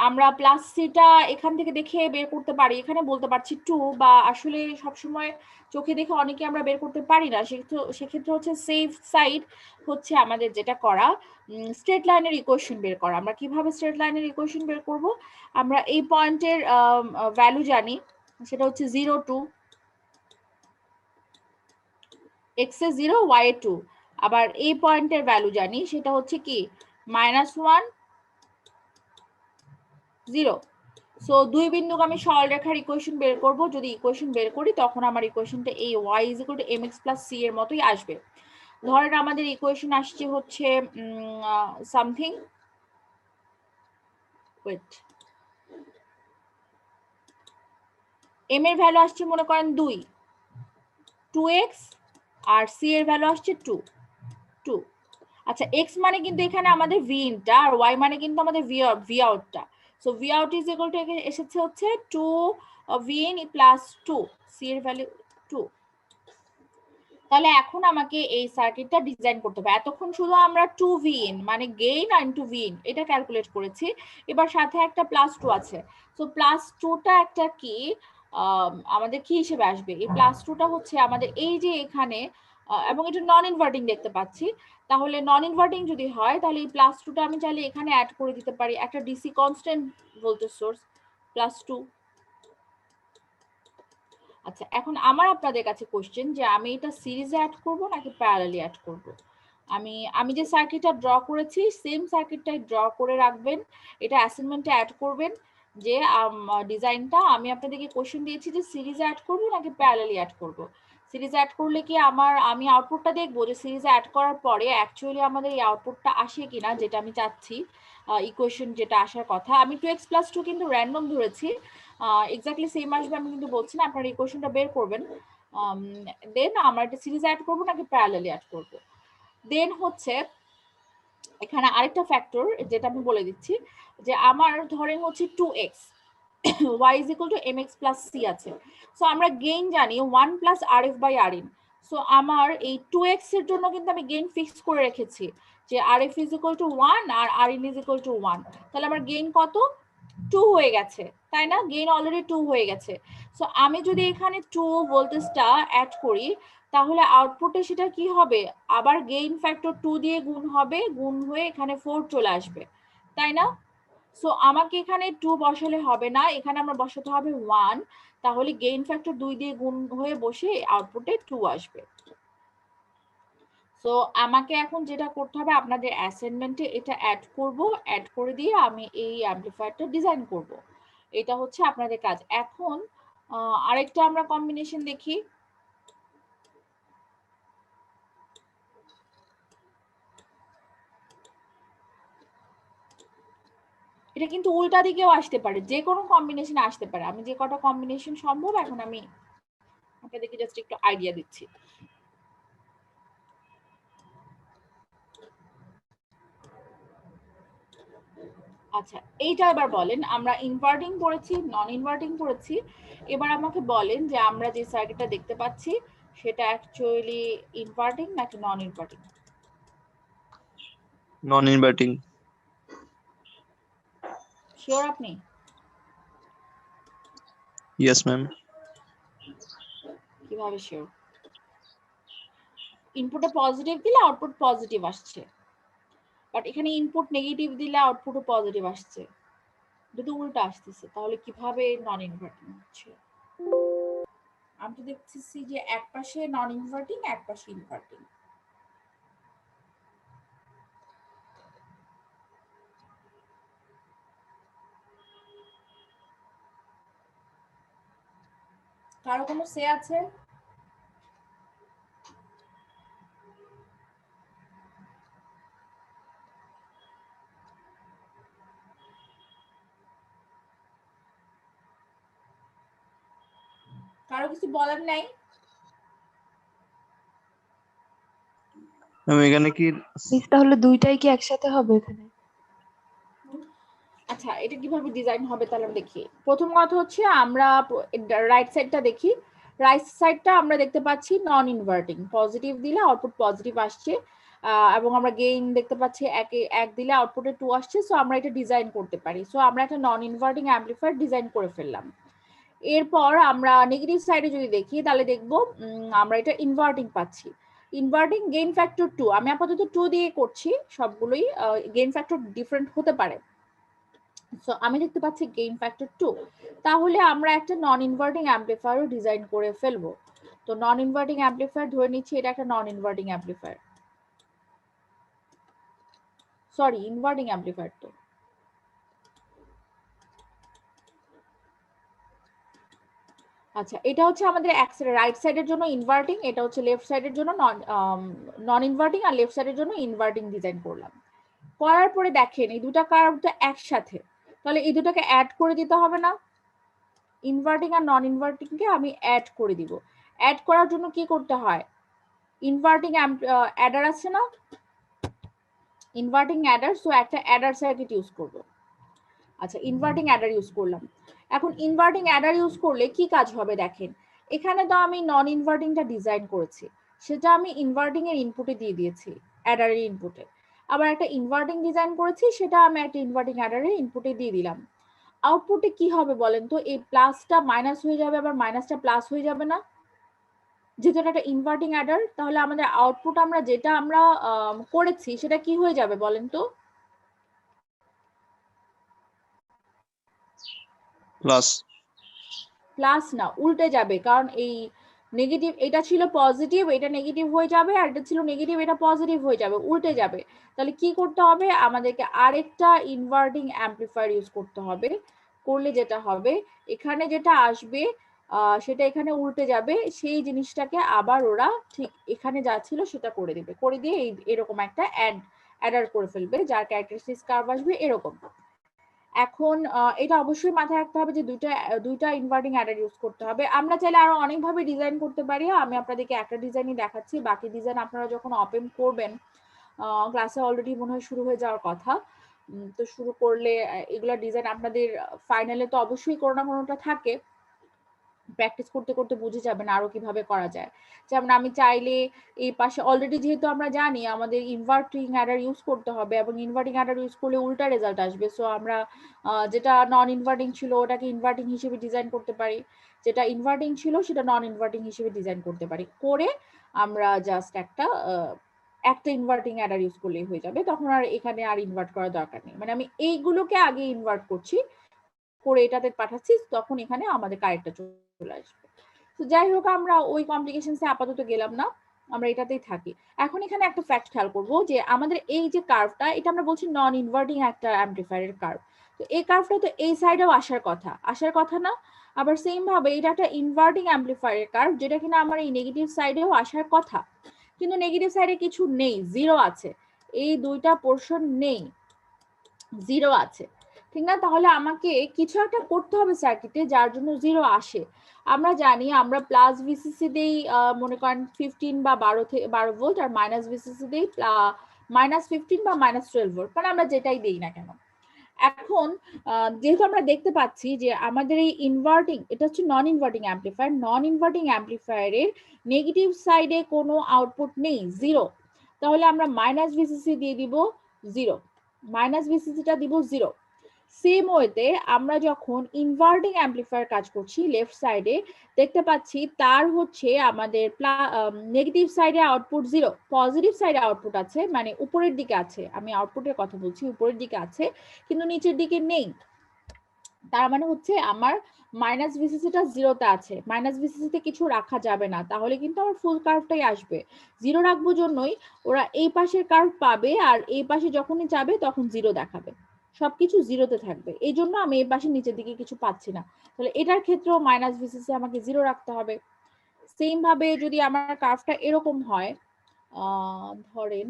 আমরা প্লাস সিটা এখান থেকে দেখে বের করতে পারি, এখানে বলতে পারছি 2, বা আসলে সবসময় চোখে দেখে অনেকে আমরা বের করতে পারি না, সেক্ষেত্রে হচ্ছে সেফ সাইড হচ্ছে আমাদের যেটা করা, স্ট্রেট লাইনের ইকুয়েশন বের করা। আমরা কিভাবে স্ট্রেট লাইনের ইকুয়েশন বের করব? আমরা এই পয়েন্টের ভ্যালু জানি, সেটা হচ্ছে 0 2, x এ 0 y এ 2। আবার এই পয়েন্টের ভ্যালু জানি, সেটা হচ্ছে কি -1 0। সো দুই বিন্দুকে আমি সরলরেখার ইকুয়েশন বের করব। যদি ইকুয়েশন বের করি, তখন আমার ইকুয়েশনটা এই y is equal two mx plus c এর মতোই আসবে। ধরেন আমাদের ইকুয়েশন আসছে হচ্ছে সামথিং, ওয়েট, m এর ভ্যালু আসছে মনে করেন 2x, আর c এর ভ্যালু আসছে 2। আচ্ছা, x মানে কিন্তু এখানে আমাদের v ইনটা, আর y মানে কিন্তু আমাদের v আউটটা। So v out is equal to এসেছে হচ্ছে 2 v in প্লাস 2, c এর ভ্যালু 2। তাহলে এখন আমাকে এই সার্কিটটা ডিজাইন করতে হবে। এতক্ষণ শুধু আমরা 2 v in মানে গেইন ইনটু v in এটা ক্যালকুলেট করেছি, এবার সাথে একটা প্লাস 2 আছে। সো প্লাস 2টা একটা কি আমাদের কি হিসেবে আসবে? এই প্লাস 2টা হচ্ছে আমাদের এই যে এখানে, এবং এটা নন ইনভার্টিং দেখতে পাচ্ছি, তাহলে নন ইনভার্টিং যদি হয়, তাহলে এই প্লাস 2টা আমি চাইলে এখানে অ্যাড করে দিতে পারি, একটা DC constant voltage source plus 2। আচ্ছা, এখন আমার আপনাদের কাছে কোশ্চেন যে আমি এটা সিরিজে অ্যাড করব নাকি প্যারালালি অ্যাড করব? আমি যে সার্কিটটা ড্র করেছি সেম সার্কিটটাই ড্র করে রাখবেন, এটা অ্যাসাইনমেন্টে অ্যাড করবেন। যে ডিজাইনটা আমি আপনাদেরকে কোশ্চেন দিয়েছি যে সিরিজে অ্যাড করব নাকি প্যারালালি অ্যাড করব। সিরিজে অ্যাড করলে কি আমি আউটপুটটা দেখবো যে সিরিজে অ্যাড করার পরে অ্যাকচুয়ালি আমাদের এই আউটপুটটা আসে কিনা, যেটা আমি চাচ্ছি, ইকুয়েশন যেটা আসার কথা। আমি 2x প্লাস 2 কিন্তু র্যান্ডম ধরেছি, এক্স্যাক্টলি সেম আসবে আমি কিন্তু বলছি না, আপনারা ইকুয়েশনটা বের করবেন। দেন আমরা এটা সিরিজে অ্যাড করব নাকি প্যারালালি অ্যাড করব। দেন হচ্ছে এখানে আরেকটা ফ্যাক্টর যেটা আমি বলে দিচ্ছি, যে আমার ধরেন হচ্ছে 2x y is equal to mx plus c আছে। সো আমরা গেইন জানি 1 plus rf by rin। So আমার এই 2x এর জন্য কিন্তু আমি গেইন ফিক্স করে রেখেছি যে rf is equal to 1 R rin is equal to 1। তাহলে আমার গেইন কত? 2 হয়ে গেছে, তাই না? গেইন অলরেডি 2 হয়ে গেছে। সো আমি যদি এখানে 2 ভোল্টেজটা অ্যাড করি, তাহলে আউটপুটে সেটা কি হবে? আবার গেইন ফ্যাক্টর 2 দিয়ে গুণ হবে, গুণ হয়ে এখানে 4 চলে আসবে, তাই না? সো আমাকে এখানে 2 বসালে হবে না, এখানে আমরা বসাতে হবে 1। তাহলে গেইন ফ্যাক্টর 2 দিয়ে গুণ হয়ে বসে আউটপুটে 2 আসবে। সো আমাকে এখন যেটা করতে হবে, আপনাদের অ্যাসাইনমেন্টে এটা অ্যাড করব, অ্যাড করে দিয়ে আমি এই অ্যাম্পলিফায়ারটা ডিজাইন করব। এটা হচ্ছে আপনাদের কাজ। এখন আরেকটা আমরা কম্বিনেশন দেখি। এটা কিন্তু উল্টা দিকেও আসতে পারে, যে কোনো কম্বিনেশন আসতে পারে। আমি যে কটা কম্বিনেশন সম্ভব এখন আমি আপনাদেরকে জাস্ট একটু আইডিয়া দিচ্ছি। আচ্ছা, এইটা এবার বলেন, আমরা ইনভার্টিং করেছি, নন ইনভার্টিং করেছি। এবার আমাকে বলেন যে আমরা যে সার্কিটটা দেখতে পাচ্ছি সেটা অ্যাকচুয়ালি ইনভার্টিং নাকি নন ইনভার্টিং? নন ইনভার্টিং। শিওর আপনি? Yes ma'am. কিভাবে শিওর? ইনপুটে পজিটিভ দিলে আউটপুট পজিটিভ আসছে, বাট এখানে ইনপুট নেগেটিভ দিলে আউটপুটও পজিটিভ আসছে, দুটো উল্টা আসতেছে। তাহলে কিভাবে নন ইনভার্টিং হচ্ছে? আমি তো দেখতেছি যে এক পাশে নন ইনভার্টিং, এক পাশে ইনভার্টিং। কারো কোনো সে আছে? কারো কিছু বলার নাই? ম্যাম এখানে কি তাহলে দুইটাই কি একসাথে হবে এখানে? আচ্ছা, এটা কিভাবে ডিজাইন হবে তাহলে আমরা দেখি। প্রথম কথা হচ্ছে আমরা রাইট সাইডটা দেখি। রাইট সাইডটা আমরা দেখতে পাচ্ছি নন ইনভার্টিং, পজিটিভ দিলে আউটপুট পজিটিভ আসছে, এবং আমরা গেইন দেখতে পাচ্ছি এক দিলে আউটপুটে 2 আসছে। সো আমরা এটা ডিজাইন করতে পারি। সো আমরা একটা নন ইনভার্টিং অ্যাম্পলিফায়ার ডিজাইন করে ফেললাম। এরপর আমরা নেগেটিভ সাইডে যদি দেখি তাহলে দেখবো আমরা এটা ইনভার্টিং পাচ্ছি। ইনভার্টিং গেইন ফ্যাক্টর 2, আমি আপাতত 2 দিয়ে করছি সবগুলোই, গেইন ফ্যাক্টর ডিফারেন্ট হতে পারে। সো আমি দেখতে পাচ্ছি গেইন ফ্যাক্টর 2। তাহলে আমরা একটা নন ইনভার্টিং অ্যাম্পলিফায়ারও ডিজাইন করে ফেলবো। তো নন ইনভার্টিং অ্যাম্পলিফায়ার ধরে নিচ্ছি এটা একটা non inverting amplifier, sorry inverting amplifier. তো আচ্ছা, এটা হচ্ছে আমাদের রাইট সাইডের জন্য ইনভার্টিং, এটা হচ্ছে লেফট সাইডের জন্য নন ইনভার্টিং, আর লেফট সাইডের জন্য ইনভার্টিং ডিজাইন করলাম। করার পরে দেখেন এই দুটা কার্ভ তো একসাথে, তাহলে এই দুটাকে অ্যাড করে দিতে হবে না? ইনভার্টিং আর নন ইনভার্টিং কে আমি অ্যাড করে দিব। অ্যাড করার জন্য কি করতে হয়? ইনভার্টিং অ্যাডার আছে না, ইনভার্টিং অ্যাডার। সো একটা অ্যাডার সার্কিট ইউজ করব। আচ্ছা, ইনভার্টিং অ্যাডার ইউজ করলাম। এখন ইনভার্টিং অ্যাডার ইউজ করলে কি কাজ হবে দেখেন। এখানে তো আমি নন ইনভার্টিংটা ডিজাইন করেছি, সেটা আমি ইনভার্টিং এর ইনপুটে দিয়ে দিয়েছি, অ্যাডারের ইনপুটে। আবার একটা ইনভার্টিং ডিজাইন করেছি, সেটা আমি একটা ইনভার্টিং অ্যাডারের ইনপুটে দিয়ে দিলাম। আউটপুটে কি হবে বলেন তো? এই প্লাসটা মাইনাস হয়ে যাবে, আবার মাইনাসটা প্লাস হয়ে যাবে না, যেহেতু এটা একটা ইনভার্টিং অ্যাডার। তাহলে আমাদের আউটপুট আমরা যেটা আমরা করেছি সেটা কি হয়ে যাবে বলেন তো? প্লাস। প্লাস না, উল্টে যাবে। কারণ এই নেগেটিভ, এটা ছিল পজিটিভ, এটা নেগেটিভ হয়ে যাবে, আর এটা ছিল নেগেটিভ, এটা পজিটিভ হয়ে যাবে, উল্টে যাবে। তাহলে কি করতে হবে? আমাদেরকে আরেকটা ইনভার্টিং অ্যাম্পলিফায়ার ইউজ করতে হবে। করলে যেটা হবে, এখানে যেটা আসবে সেটা এখানে উল্টে যাবে, সেই জিনিসটাকে আবার ওরা ঠিক এখানে যা ছিল সেটা করে দিবে, করে দিয়ে এরকম একটা অ্যাডার করে ফেলবে, যার ক্যারেক্টারিস্টিক্স কার্ভ আসবে এরকম। এখন এটা অবশ্যই মাথায় রাখতে হবে যে দুইটা ইনভার্টিং অ্যাডার ইউজ করতে হবে। আমরা চাইলে আরো অনেকভাবে ডিজাইন করতে পারি, আমি আপনাদেরকে একটা ডিজাইনই দেখাচ্ছি, বাকি ডিজাইন আপনারা যখন ওপেন করবেন ক্লাসে অলরেডি মনে হয় শুরু হয়ে যাওয়ার কথা। তো শুরু করলে এগুলা ডিজাইন আপনাদের ফাইনালে তো অবশ্যই কোনো না কোনোটা থাকে, প্র্যাকটিস করতে করতে বুঝে যাবেন আরো কিভাবে করা যায়। যেমন আমি চাইলে এই পাশে অলরেডি যেহেতু আমরা জানি আমাদের ইনভার্টিং অ্যাডার ইউজ করতে হবে এবং ইনভার্টিং অ্যাডার ইউজ করলে উল্টা রেজাল্ট আসবে, সো আমরা যেটা নন ইনভার্টিং ছিল ওটাকে ইনভার্টিং হিসেবে ডিজাইন করতে পারি, যেটা ইনভার্টিং ছিল সেটা নন ইনভার্টিং হিসেবে ডিজাইন করতে পারি, করে আমরা জাস্ট একটা ইনভার্টিং অ্যাডার ইউজ করলেই হয়ে যাবে, তখন আর এখানে আর ইনভার্ট করার দরকার নেই। মানে আমি এইগুলোকে আগে ইনভার্ট করছি, করে এটাতে পাঠাচ্ছি, তখন এখানে আমাদের কারেক্টটা চলে আসবে। তো যাই হোক, আমরা ওই কমপ্লিকেশনসে আপাতত গেলাম না, আমরা এটাতেই থাকি। এখন এখানে একটা ফ্যাক্ট খেয়াল করবো যে আমাদের এই যে কার্ভটা, এটা আমরা বলছি নন ইনভার্টিং একটা অ্যাম্পলিফায়ারের কার্ভ। তো এই কার্ভটা তো এই সাইডেও আসার কথা না? আবার সেম ভাবে এটা একটা ইনভার্টিং অ্যাম্পলিফায়ারের কার্ভ, যেটা কিনা আমার এই নেগেটিভ সাইডেও আসার কথা, কিন্তু নেগেটিভ সাইডে কিছু নেই, জিরো আছে, এই দুইটা পোর্শন নেই, জিরো আছে, ঠিক না? তাহলে আমাকে কিছু একটা করতে হবে সার্কিটে যার জন্য জিরো আসে। আমরা জানি আমরা প্লাস ভিসিসি দেই মনে করেন 15 বা 12 ভোল্ট, আর মাইনাস ভিসিসি দেই -15 বা -12 ভোল্ট, মানে আমরা যেটাই দেই না কেন। এখন যেহেতু আমরা দেখতে পাচ্ছি যে আমাদের এই ইনভার্টিং, এটা হচ্ছে নন ইনভার্টিং অ্যাম্পলিফায়ার, নন ইনভার্টিং অ্যাম্পলিফায়ারের নেগেটিভ সাইডে কোনো আউটপুট নেই, জিরো, তাহলে আমরা মাইনাস ভিসিসি দিয়ে দিব জিরো, মাইনাস ভিসিসিটা দিব জিরো। সেম ওয়েতে আমরা যখন ইনভার্টিং অ্যাম্পলিফায়ার কাজ করছি লেফট সাইডে, দেখতে পাচ্ছি তার হচ্ছে আমাদের নেগেটিভ সাইডে আউটপুট জিরো, পজিটিভ সাইডে আউটপুট আছে, মানে উপরের দিকে আছে, আমি আউটপুটের কথা বলছি, উপরের দিকে আছে কিন্তু নিচের দিকে নেই। তার মানে হচ্ছে আমার মাইনাস ভিসিসিটা জিরোতে আছে, মাইনাস ভিসিসিতে কিছু রাখা যাবে না, তাহলে কিন্তু আমার ফুল কার্ভটাই আসবে। জিরো রাখবো জন্যই ওরা এই পাশের কার্ভ পাবে, আর এই পাশে যখনই যাবে তখন জিরো দেখাবে, সবকিছু জিরোতে থাকবে, এই জন্য আমি এই পাশে নিচের দিকে কিছু পাচ্ছি না। তাহলে এটার ক্ষেত্রেও মাইনাস ভিসিসি আমাকে জিরো রাখতে হবে। সেম ভাবে যদি আমার কার্ভটা এরকম হয়, ধরেন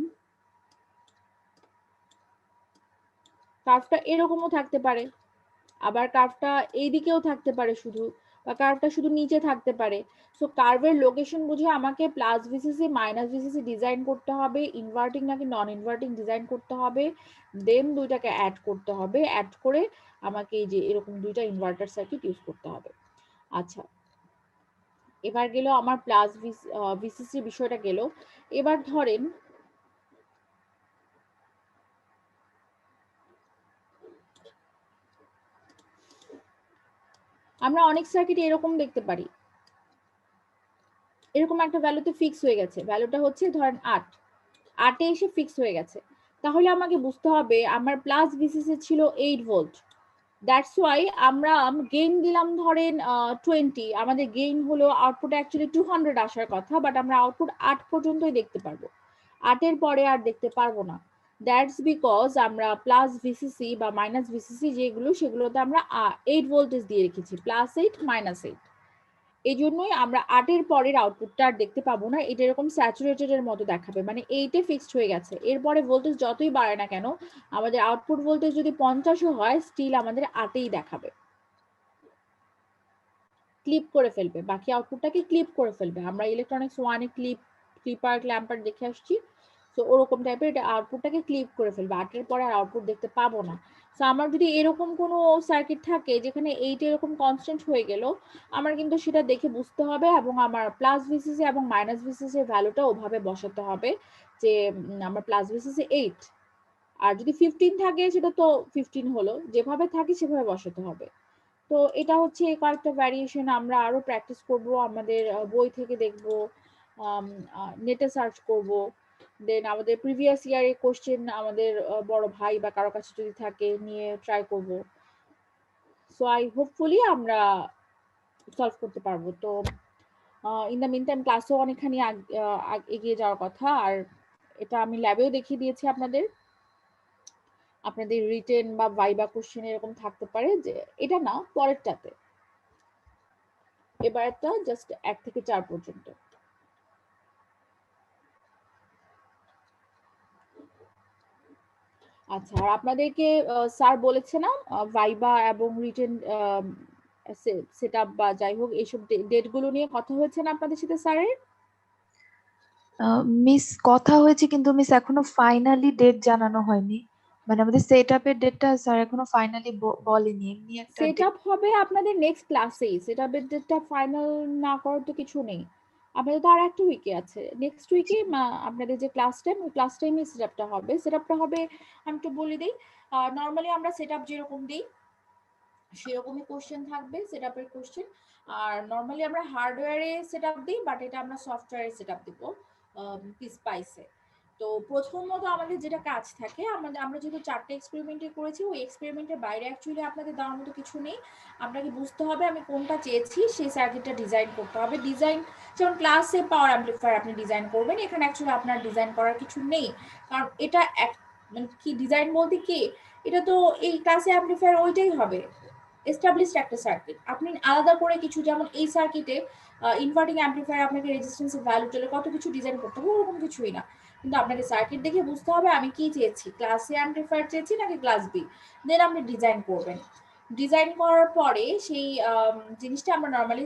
কার্ভটা এরকমও থাকতে পারে, আবার কার্ভটা এইদিকেও থাকতে পারে শুধু, বা কার্ভটা শুধু নিচে থাকতে পারে। সো কার্ভের লোকেশন বুঝে আমাকে plus VCC minus VCC design করতে হবে, ইনভার্টিং নাকি নন ইনভার্টিং ডিজাইন করতে হবে, দেন দুইটাকে অ্যাড করতে হবে, অ্যাড করে আমাকে এই যে এরকম দুইটা ইনভার্টার সার্কিট ইউজ করতে হবে। আচ্ছা, এবার গেল আমার প্লাস ভিসিসি বিষয়টা গেল। এবার ধরেন আমরা অনেক সার্কিট এরকম দেখতে পারি, এরকম একটা ভ্যালুতে ফিক্স হয়ে গেছে, ভ্যালুটা হচ্ছে ধরেন 8 এসে ফিক্স হয়ে গেছে, তাহলে আমাকে বুঝতে হবে আমার প্লাস ভিসিসি ছিল 8 ভোল্ট, দ্যাটস ওয়াই আমরা গেইন দিলাম ধরেন 20, আমাদের গেইন হলো আউটপুটে অ্যাকচুয়ালি 200 আসার কথা, বাট আমরা আউটপুট 8 পর্যন্তই দেখতে পারবো, 8 এর পরে আর দেখতে পারবো না। দ্যাটস বিকজ আমরা প্লাস ভিসিসি বা মাইনাস ভিসিসি যেগুলো, সেগুলোতে আমরা 8 ভোল্টেজ দিয়ে রেখেছি, +8 -8, এই জন্যই আমরা 8 এর পরের আউটপুটটা আর দেখতে পাবো না, এটা এরকম স্যাচুরেটেড এর মতো দেখাবে, মানে 8 এ ফিক্সড হয়ে গেছে, এরপরে ভোল্টেজ যতই বাড়ে না কেন আমাদের আউটপুট ভোল্টেজ যদি 50 হয় স্টিল আমাদের 8 এই দেখাবে, ক্লিপ করে ফেলবে, বাকি আউটপুটটাকে ক্লিপ করে ফেলবে। আমরা ইলেকট্রনিক্স 1 এ ক্লিপার ল্যাম্পার দেখে আসছি, তো ওরকম টাইপের এটা আউটপুটটাকে ক্লিপ করে ফেলবে, 8 এর পরে আর আউটপুট দেখতে পাবো না। সো আমার যদি এরকম কোনো সার্কিট থাকে যেখানে 8 এরকম কনস্ট্যান্ট হয়ে গেল, আমার কিন্তু সেটা দেখে বুঝতে হবে এবং আমার প্লাস ভিসিসি এবং মাইনাস ভিসিসি এর ভ্যালুটা ওভাবে বসাতে হবে যে আমার প্লাস ভিসিসি 8, আর যদি 15 থাকে সেটা তো 15 হলো, যেভাবে থাকে সেভাবে বসাতে হবে। তো এটা হচ্ছে কয়েকটা ভ্যারিয়েশন, আমরা আরো প্র্যাকটিস করব, আমাদের বই থেকে দেখব, নেটে সার্চ করব, দেন আমাদের প্রিভিয়াস ইয়ারের কোশ্চেন আমাদের বড় ভাই বা কারো কাছে যদি থাকে নিয়ে ট্রাই করব। সো আই হোপফুলি আমরা সলভ করতে পারবো। তো ইন দ্য মিন টাইম ক্লাসও অনেকখানি এগিয়ে যাওয়ার কথা, আর এটা আমি ল্যাবেও দেখিয়ে দিয়েছি আপনাদের, আপনাদের রিটেন বা ভাইবা কোশ্চেন এরকম থাকতে পারে, যে এটা না পরেরটাতে, এবার একটা জাস্ট 1 থেকে 4 পর্যন্ত। আচ্ছা, আর আপনাদেরকে স্যার বলেছে না ভাইবা এবং রিটেন সেটআপ বা যাই হোক এইসব ডেট গুলো নিয়ে কথা হয়েছে না আপনাদের সাথে স্যারের? মিস কথা হয়েছে কিন্তু মিস এখনো ফাইনালি ডেট জানানো হয়নি, মানে আমাদের সেট আপের ডেটটা স্যার এখনো ফাইনালি বলেনি, এমনি একটা সেট আপ হবে আপনাদের নেক্সট ক্লাসেই, সেট আপের ডেটটা ফাইনাল না করার তো কিছু নেই। আপনাদের তো আর একটা উইকে আছে, নেক্সট উইকে আপনাদের যে ক্লাস টাইম, ওই ক্লাস টাইমে সেট আপটা হবে। সেট আপটা হবে, আমি একটু বলে দিই, নর্মালি আমরা সেট আপ যেরকম দিই সেরকমই কোশ্চেন থাকবে, সেট আপের কোশ্চেন। আর নর্মালি আমরা হার্ডওয়্যারে সেট আপ দিই, বাট এটা আমরা সফটওয়্যারে সেট আপ দিব স্পাইসে। তো প্রথমত আমাদের যেটা কাজ থাকে, আমরা যেহেতু 4টে এক্সপেরিমেন্টে করেছি, ওই এক্সপেরিমেন্টের বাইরে অ্যাকচুয়ালি আপনাদের দেওয়ার মতো কিছু নেই। আপনাকে বুঝতে হবে আমি কোনটা চেয়েছি, সেই সার্কিটটা ডিজাইন করতে হবে। ডিজাইন যেমন ক্লাসে পাওয়ার অ্যাম্পলিফায়ার আপনি ডিজাইন করবেন, এখানে অ্যাকচুয়ালি আপনার ডিজাইন করার কিছু নেই, কারণ এটা মানে কি ডিজাইন বলতে কি, এটা তো এই ক্লাসে অ্যাম্পলিফায়ার ওইটাই হবে, এস্টাবলিশড একটা সার্কিট। আপনি আলাদা করে কিছু, যেমন এই সার্কিটে ইনভার্টিং অ্যাম্পলিফায়ার আপনাকে রেজিস্ট্যান্সের ভ্যালু চলে কত কিছু ডিজাইন করতে হবে, ওরকম কিছুই না। কিন্তু আপনাকে সার্কিট দেখে বুঝতে হবে আমি কি চেয়েছি, ক্লাস এ অ্যাম্পলিফায়ার চেয়েছি নাকি ক্লাস বি, দেন আপনি ডিজাইন করবেন। ডিজাইন করার পরে সেই জিনিসটা আমরা নর্মালি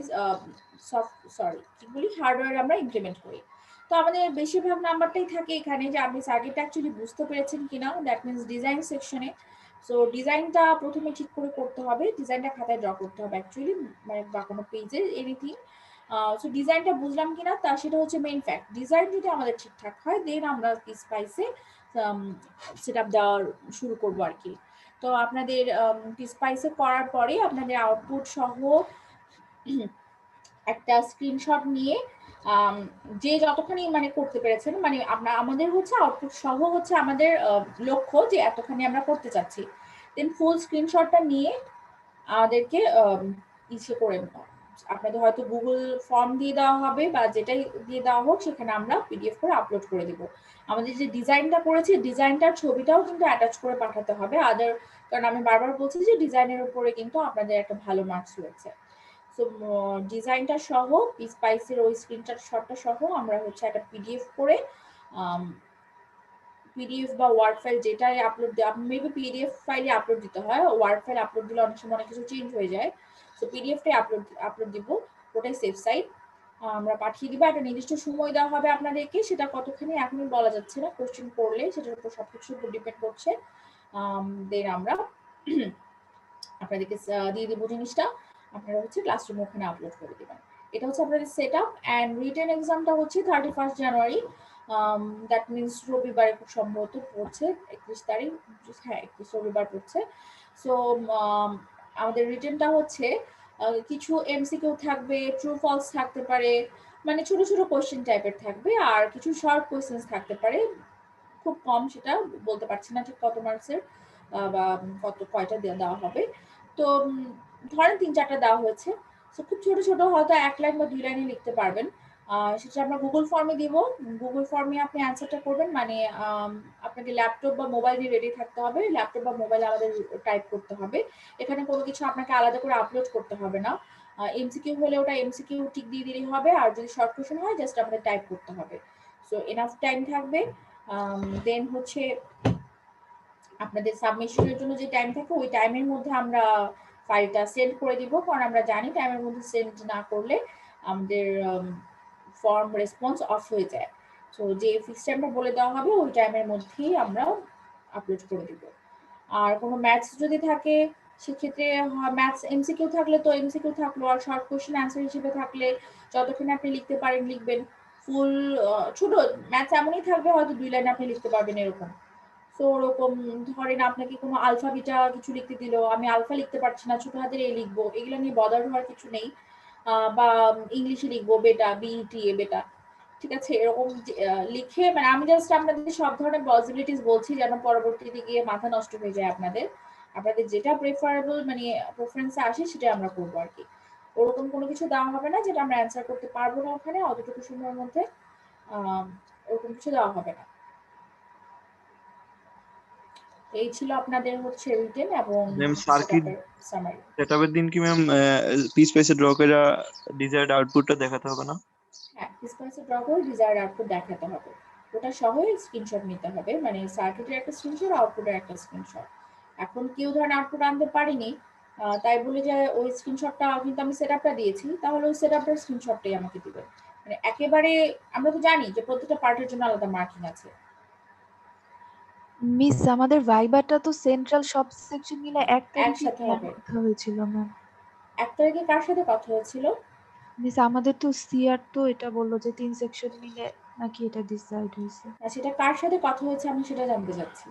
হার্ডওয়্যার আমরা ইমপ্লিমেন্ট করি। তো আমাদের বেশিরভাগ নাম্বারটাই থাকে এখানে যে আপনি সার্কিটটা অ্যাকচুয়ালি বুঝতে পেরেছেন কিনা, দ্যাট মিনস ডিজাইন সেকশনে। সো ডিজাইনটা প্রথমে ঠিক করে করতে হবে, ডিজাইনটা খাতায় ড্র করতে হবে অ্যাকচুয়ালি, মানে বা কোনো পেজে এনিথিং। সো ডিজাইনটা বুঝলাম কিনা তা সেটা হচ্ছে মেইন ফ্যাক্ট। ডিজাইন যদি আমাদের ঠিকঠাক হয় দেন আমরা স্পাইসে সেট আপ দেওয়া শুরু করবো আর কি। তো আপনাদের স্পাইসে করার পরে আপনাদের আউটপুট সহ একটা স্ক্রিনশট নিয়ে যে যতখানি মানে করতে পেরেছেন, মানে আমাদের হচ্ছে আউটপুট সহ হচ্ছে আমাদের লক্ষ্য যে এতখানি আমরা করতে চাচ্ছি, দেন ফুল স্ক্রিনশটটা নিয়ে আমাদেরকে ইসে করে আপনাদের হয়তো গুগল ফর্ম দিয়ে দেওয়া হবে বা যেটাই দিয়ে দেওয়া হোক, সেখানে আমরা পিডিএফ করে আপলোড করে দিব। আমাদের যে ডিজাইনটা করেছি ডিজাইনটার ছবিটাও কিন্তু অ্যাটাচ করে পাঠাতে হবে, কারণ আমি বারবার বলছি যে ডিজাইনের উপরে কিন্তু আপনাদের একটা ভালো মার্কস রয়েছে। সো ডিজাইনটা সহ স্পাইসের ওই স্ক্রিনশটটা সহ আমরা হচ্ছে একটা পিডিএফ করে পিডিএফ বা ওয়ার্ড ফাইল যেটাই আপলোড দেওয়া, মেবি পিডিএফ ফাইলে আপলোড দিতে হয়, ওয়ার্ড ফাইল আপলোড দিলে অনেক সময় অনেক কিছু চেঞ্জ হয়ে যায়। সো পিডিএফটাই আপলোড দিব, ওটাই সেফ সাইড। আমরা পাঠিয়ে দিব, একটা নির্দিষ্ট সময় দেওয়া হবে আপনাদেরকে, সেটা কতখানি এখনই বলা যাচ্ছে না, কোশ্চেন করলে সেটার উপর সবকিছুর উপর ডিপেন্ড করছে। দেন আমরা আপনাদেরকে দিয়ে দিব জিনিসটা, আপনারা হচ্ছে ক্লাসরুমে ওখানে আপলোড করে দেবেন। এটা হচ্ছে আপনাদের সেট আপ। অ্যান্ড রিটেন এক্সামটা হচ্ছে 31 জানুয়ারি, দ্যাট মিনস রবিবারে খুব সম্ভবত পড়ছে, 31 তারিখ, হ্যাঁ 31 রবিবার পড়ছে। সো আমাদের রিটেনটা হচ্ছে কিছু এমসিকিউ থাকবে, ট্রু ফলস থাকতে পারে, মানে ছোট ছোট কোয়েশ্চেন টাইপের থাকবে, আর কিছু শর্ট কোয়েশ্চেন্স থাকতে পারে, খুব কম, সেটা বলতে পারছি না ঠিক কত মার্কসের বা কয়টা দেওয়া হবে। তো ধরেন 3-4টা দেওয়া হয়েছে, তো খুব ছোট ছোট, হয়তো 1 লাইন বা 2 লাইনে লিখতে পারবেন। সেটা আমরা গুগল ফর্মে দিব, গুগল ফর্মে আপনি অ্যান্সারটা করবেন, মানে আপনাকে ল্যাপটপ বা মোবাইল দিয়ে রেডি থাকতে হবে, ল্যাপটপ বা মোবাইলে আমাদের টাইপ করতে হবে, এখানে কোনো কিছু আপনাকে আলাদা করে আপলোড করতে হবে না। এমসিকিউ হলে ওটা এমসিকিউ টিক দিয়ে দিলেই হবে, আর যদি শর্ট কোশ্চেন হয় জাস্ট আমাদের টাইপ করতে হবে। সো এনাফ টাইম থাকবে। দেন হচ্ছে আপনাদের সাবমিশনের জন্য যে টাইম থাকে ওই টাইমের মধ্যে আমরা ফাইলটা সেন্ড করে দিব, কারণ আমরা জানি টাইমের মধ্যে সেন্ড না করলে আমাদের ফর্ম রেসপন্স অফ হয়ে যায়। সো যে ফিক্স টাইমটা বলে দেওয়া হবে ওই টাইমের মধ্যেই আমরা আপলোড করে দিব। আর কোনো ম্যাথস যদি থাকে সেক্ষেত্রে ম্যাথস এমসিকিউ থাকলে তো এমসিকিউ থাকলো, আর শর্ট কোশ্চেন অ্যান্সার হিসেবে থাকলে যতক্ষণ আপনি লিখতে পারেন লিখবেন। ফুল ছোট ম্যাথস এমনই থাকবে হয়তো 2 লাইন আপনি লিখতে পারবেন এরকম। তো ওরকম ধরেন আপনাকে কোনো আলফা বিটা কিছু লিখতে দিল, আমি আলফা লিখতে পারছি না, ছোট হাতের এ লিখবো, এগুলো নিয়ে বদার হওয়ার কিছু নেই। বা ইংলিশে লিখবো বেটা, বিইটি এ বেটা, ঠিক আছে, এরকম লিখে, মানে আমি জাস্ট আপনাদের সব ধরনের পসিবিলিটিস বলছি যেন পরবর্তীতে গিয়ে মাথা নষ্ট হয়ে যায় আপনাদের যেটা প্রেফারেবল মানে প্রেফারেন্সে আসে সেটা আমরা করবো আর কি। ওরকম কোনো কিছু দেওয়া হবে না যেটা আমরা অ্যান্সার করতে পারবো না ওখানে অতটুকু সময়ের মধ্যে, ওরকম কিছু দেওয়া হবে না। এই ছিল আপনাদের হচ্ছে রিটেন এবং ম্যাম সার্কিট সামারি। সেটআপের দিন কি ম্যাম পিসপাইসে ড্র করে ডিজায়ার্ড আউটপুটটা দেখাতে হবে না? হ্যাঁ, পিসপাইসে ড্র করে ডিজায়ার্ড আউটপুট দেখাতে হবে, ওটা সহই স্ক্রিনশট নিতে হবে, মানে সার্কিটের একটা স্ক্রিনশট, আউটপুটের একটা স্ক্রিনশট। এখন কেউ ধরেন আউটপুট আনতে পারিনি, তাই বলে যে ওই স্ক্রিনশটটা কিন্তু আমি সেটআপটা দিয়েছি, তাহলে ওই সেটআপটার স্ক্রিনশটটাই আমাকে দিবেন, মানে একেবারে আমরা তো জানি যে প্রত্যেকটা পার্টের জন্য আলাদা মার্কিং আছে। মিস আমাদের ভাইবাটা তো সেন্ট্রাল সব সেকশন মিলে 1 তারিখে একসাথে নেওয়ার হবে। কথা হয়েছিল ম্যাম। 1 তারিখে কার সাথে কথা হয়েছিল? মিস আমাদের তো সিআর তো এটা বলল যে 3 সেকশন মিলে নাকি এটা ডিসাইড হয়েছে। সেটা কার সাথে কথা হয়েছে আমি সেটা জানতে চাচ্ছি।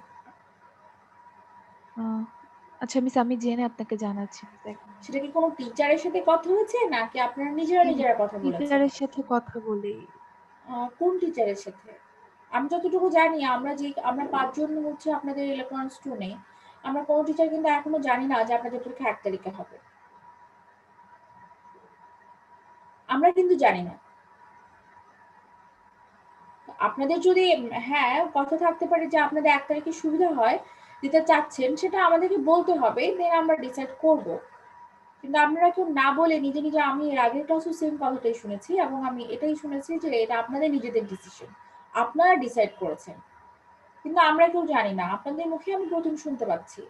আচ্ছা মিস আমি জেনে আপনাকে জানাচ্ছি মিস। সেটা কি কোনো টিচারের সাথে কথা হয়েছে নাকি আপনারা নিজেরা কথা বলেছেন? টিচারের সাথে কথা বলেই। কোন টিচারের সাথে? আমি যতটুকু জানি আমরা 5 জন হচ্ছে আপনাদের ইলেকট্রনিক্স 2 নেই। আমরা কোনো টিচার কিন্তু এখনো জানি না যে আপনাদের পরীক্ষা 1 তারিখে হবে। আমরা কিন্তু জানি না। আপনাদের যদি হ্যাঁ কথা থাকতে পারে যে আপনাদের 1 তারিখে সুবিধা হয় দিতে চাচ্ছেন, সেটা আমাদেরকে বলতে হবে, দেন আমরা ডিসাইড করব। কিন্তু আপনারা কেউ না বলে নিজে আমি এর আগের ক্লাসেও সেম কথাটাই শুনেছি এবং আমি এটাই শুনেছি যে এটা আপনাদের নিজেদের ডিসিশন, আপনারা ডিসাইড করেছেন। কিন্তু আমরা কেউ জানি না, আপনাদের মুখে আমি প্রথম শুনতে পাচ্ছি।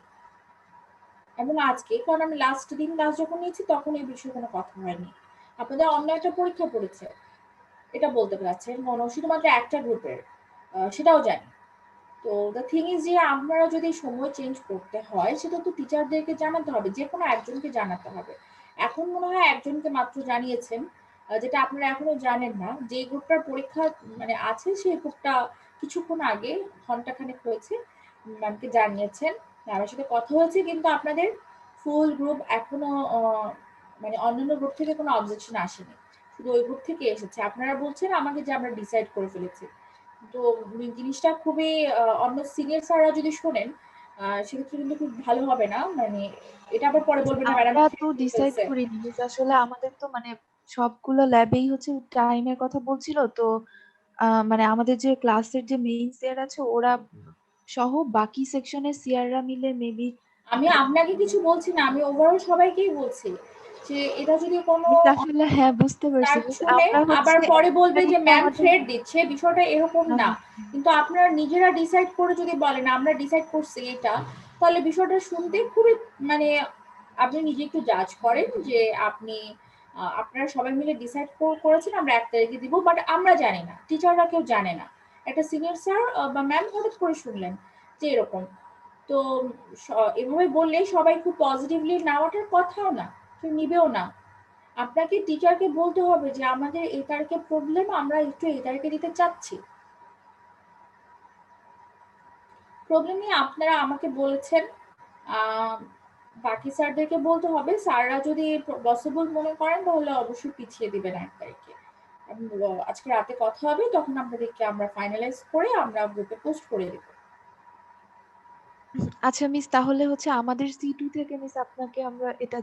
এবং আজকে কারণ আমি লাস্ট দিন ক্লাস যখন নিয়েছি তখন এই বিষয়ে কোনো কথা হয়নি। আপনাদের অন্য একটা পরীক্ষা পড়েছে, এটা বলতে পারছেন শুধুমাত্র একটা গ্রুপের, সেটাও জানি। তো দ্য থিং ইজ যে আপনারা যদি সময় চেঞ্জ করতে হয় সেটা তো টিচারদেরকে জানাতে হবে, যে কোনো একজনকে জানাতে হবে। এখন মনে হয় একজনকে মাত্র জানিয়েছেন, যেটা আপনারা এখনো জানেন না। যে গ্রুপটার পরীক্ষা মানে আছে সেই গ্রুপটা কিছুক্ষণ আগে ঘন্টাখানেক হয়েছে ম্যামকে জানিয়েছেন, আমার সাথে কথা হয়েছে, কিন্তু আপনাদের ফুল গ্রুপ এখনো মানে অন্যান্য গ্রুপ থেকে কোনো অবজেকশন আসেনি, শুধু ওই গ্রুপ থেকে এসেছে। আপনারা বলছেন আমাকে যে আমরা ডিসাইড করে ফেলেছি, তো জিনিসটা খুবই অন্য সিনিয়র স্যাররা যদি শোনেন সেক্ষেত্রে কিন্তু খুব ভালো হবে না। মানে এটা আবার পরে বলবেন না ম্যাডাম আমরা তো ডিসাইড করিনি মিস, আসলে আমাদের তো মানে সবগুলো ল্যাবেই হচ্ছে টাইমের কথা বলছিল তো মানে আমাদের যে ক্লাসের যে মেইন স্যার আছে ওরা সহ বাকি সেকশনের সিআররা মিলে মেবি। আমি আপনাকে কিছু বলছি না, আমি ওভারঅল সবাইকেই বলছি যে এটা যদি কোনো আসলে হ্যাঁ বুঝতে পারছি মিস, শুনে আমরা আবার হচ্ছে পরে বলবে যে ম্যাম আমাদের থ্রেড দিচ্ছে, বিষয়টা এরকম না। কিন্তু আপনারা নিজেরা ডিসাইড করে যদি বলেন আমরা ডিসাইড করছি এটা, তাহলে বিষয়টা শুনতে খুবই মানে আপনি নিজে একটু জাজ করেন যে আপনি আপনারা সবাই মিলে ডিসাইড করেছেন আমরা 1 তারিখে দিব, বাট আমরা জানি না, টিচাররা কেউ জানে না। একটা সিনিয়র স্যার বা ম্যাম হঠাৎ করে শুনলেন যে এরকম, তো এভাবে বললে সবাই খুব পজিটিভলি নেওয়াটার কথাও না, কেউ নিবেও না। আপনাকে টিচারকে বলতে হবে যে আমাদের এই তারিখে প্রবলেম, আমরা একটু এই তারিখে দিতে চাচ্ছি। প্রবলেম নিয়ে আপনারা আমাকে বলেছেন, বাকি স্যারদেরকে বলতে হবে, স্যাররা যদি পসিবল মনে করেন তাহলে অবশ্যই পিছিয়ে দিবেন 1 তারিখে। আজকে রাতে কথা হবে, তখন আপনাদেরকে আমরা ফাইনালাইজ করে আমরা গ্রুপে পোস্ট করে দেব। আচ্ছা মিস, তাহলে হচ্ছে আমাদের C2 থেকে মিস আপনাকে আমরা এটা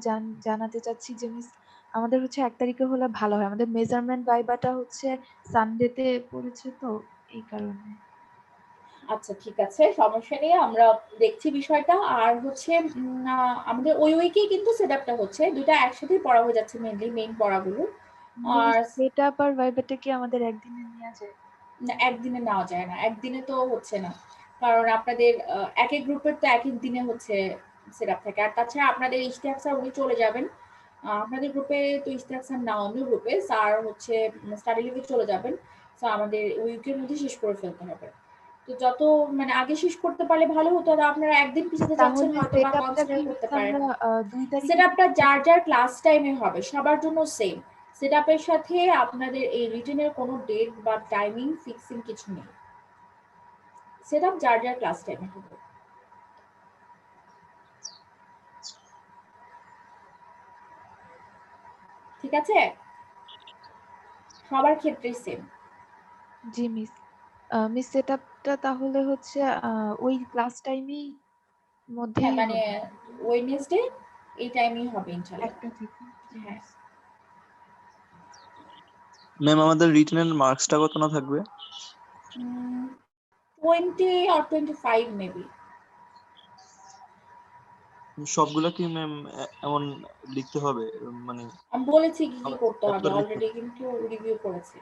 জানাতে চাচ্ছি যে মিস আমাদের হচ্ছে 1 তারিখে হলে ভালো হয়। আমাদের মেজারমেন্ট ভাইবাটা হচ্ছে সানডেতে পড়েছে তো এই কারণে। আচ্ছা ঠিক আছে, সমস্যা নেই, আমরা দেখছি বিষয়টা। আর হচ্ছে আমাদের ওই উইকেই কিন্তু সেটআপটা হচ্ছে, দুটো একসাথেই পড়া হয়ে যাচ্ছে, মেইন পড়াগুলো। আর সেটআপ আর ভাইবাটা কি আমাদের একদিনে নেওয়া যায়? না, একদিনে নেওয়া যায় না, একদিনে তো হচ্ছে না, কারণ আপনাদের এক এক গ্রুপের তো এক এক দিনে হচ্ছে সেটআপ থাকে। আর তাছাড়া আপনাদের ইশতিয়াক স্যার উনি চলে যাবেন, আপনাদের গ্রুপে তো ইশতিয়াক স্যার না, অন্য গ্রুপে স্যার হচ্ছে স্টাডি লিভে চলে যাবেন। তো আমাদের উইকের মধ্যে শেষ করে ফেলতে হবে। তো যত মানে আগে শেষ করতে পারলে ভালো হতো। আর আপনারা একদিন পিছাতে যাচ্ছেন, তাহলে হয়তো বা সেটআপটা কনসিডার কি করতে পারেন। আমরা 2 তারিখে সেটআপটা যার যার ক্লাস টাইমে হবে, সবার জন্য সেম। সেটআপের সাথে আপনাদের এই রিটেনের কোনো ডেট বা টাইমিং ফিক্সিং কিছু নেই, সেটআপ যার যার ক্লাস টাইমে হবে। ঠিক আছে, সবার ক্ষেত্রেই সেম। জি মিস। মিস সেটআপটা তাহলে হচ্ছে ওই ক্লাস টাইমেই মধ্যেই মানে হবে। ওয়েডনেসডে এই টাইমেই হবে ইনশাআল্লাহ। একটা থেকে। হ্যাঁ ম্যাম আমাদের রিটেনের মার্কসটা কত না থাকবে? 20 or 25 মেবি। সবগুলা কি ম্যাম এমন লিখতে হবে? মানে আমি বলেছি কি কি করতে হবে, একবার অলরেডি কিন্তু রিভিউ করেছি।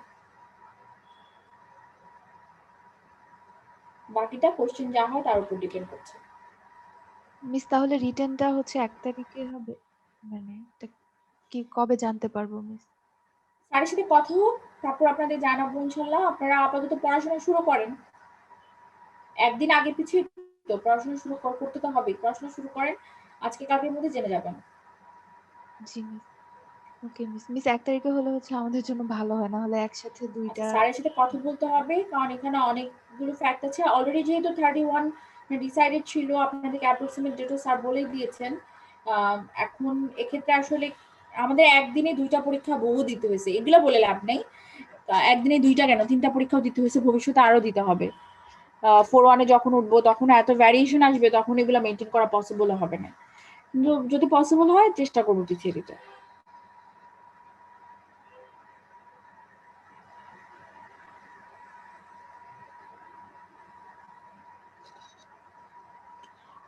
বাকিটা কোশ্চেন যা হয় তার উপর ডিপেন্ড করছে। মিস তাহলে রিটেনটা হচ্ছে 1 তারিখে হবে, মানে কি কবে জানতে পারবো মিস? স্যারের সাথে কথা হোক, তারপর আপনাদের জানাবো ইনশাল্লাহ। আপনারা আপাতত পড়াশোনা শুরু করেন, একদিন আগে পিছিয়ে তো পড়াশোনা শুরু করতে তো হবে। পড়াশোনা শুরু করেন, আজকে কালকের মধ্যে জেনে যাবেন। জি মিস। ওকে মিস। মিস 1 তারিখে হলে হচ্ছে আমাদের জন্য ভালো হয়, না হলে একসাথে আচ্ছা, দুইটা। স্যারের সাথে কথা বলতে হবে, কারণ এখানে অনেকগুলো ফ্যাক্ট আছে। অলরেডি যেহেতু 31 ডিসাইডেড ছিল, আপনাদেরকে অ্যাপ্রক্সিমেট ডেটও স্যার বলেই দিয়েছেন। এখন এক্ষেত্রে আসলে আমাদের একদিনে 2টা পরীক্ষা বহু দিতে হয়েছে, এগুলো বলে লাভ নেই। একদিনে 2টা কেন, 3টা পরীক্ষাও দিতে হয়েছে, ভবিষ্যতে আরো দিতে হবে। 4-1-এ যখন উঠবো তখন এত ভ্যারিয়েশন আসবে, তখন এগুলো মেনটেন করা পসিবল হবে না। কিন্তু যদি পসিবল হয় চেষ্টা করবো পিছিয়ে দিতে।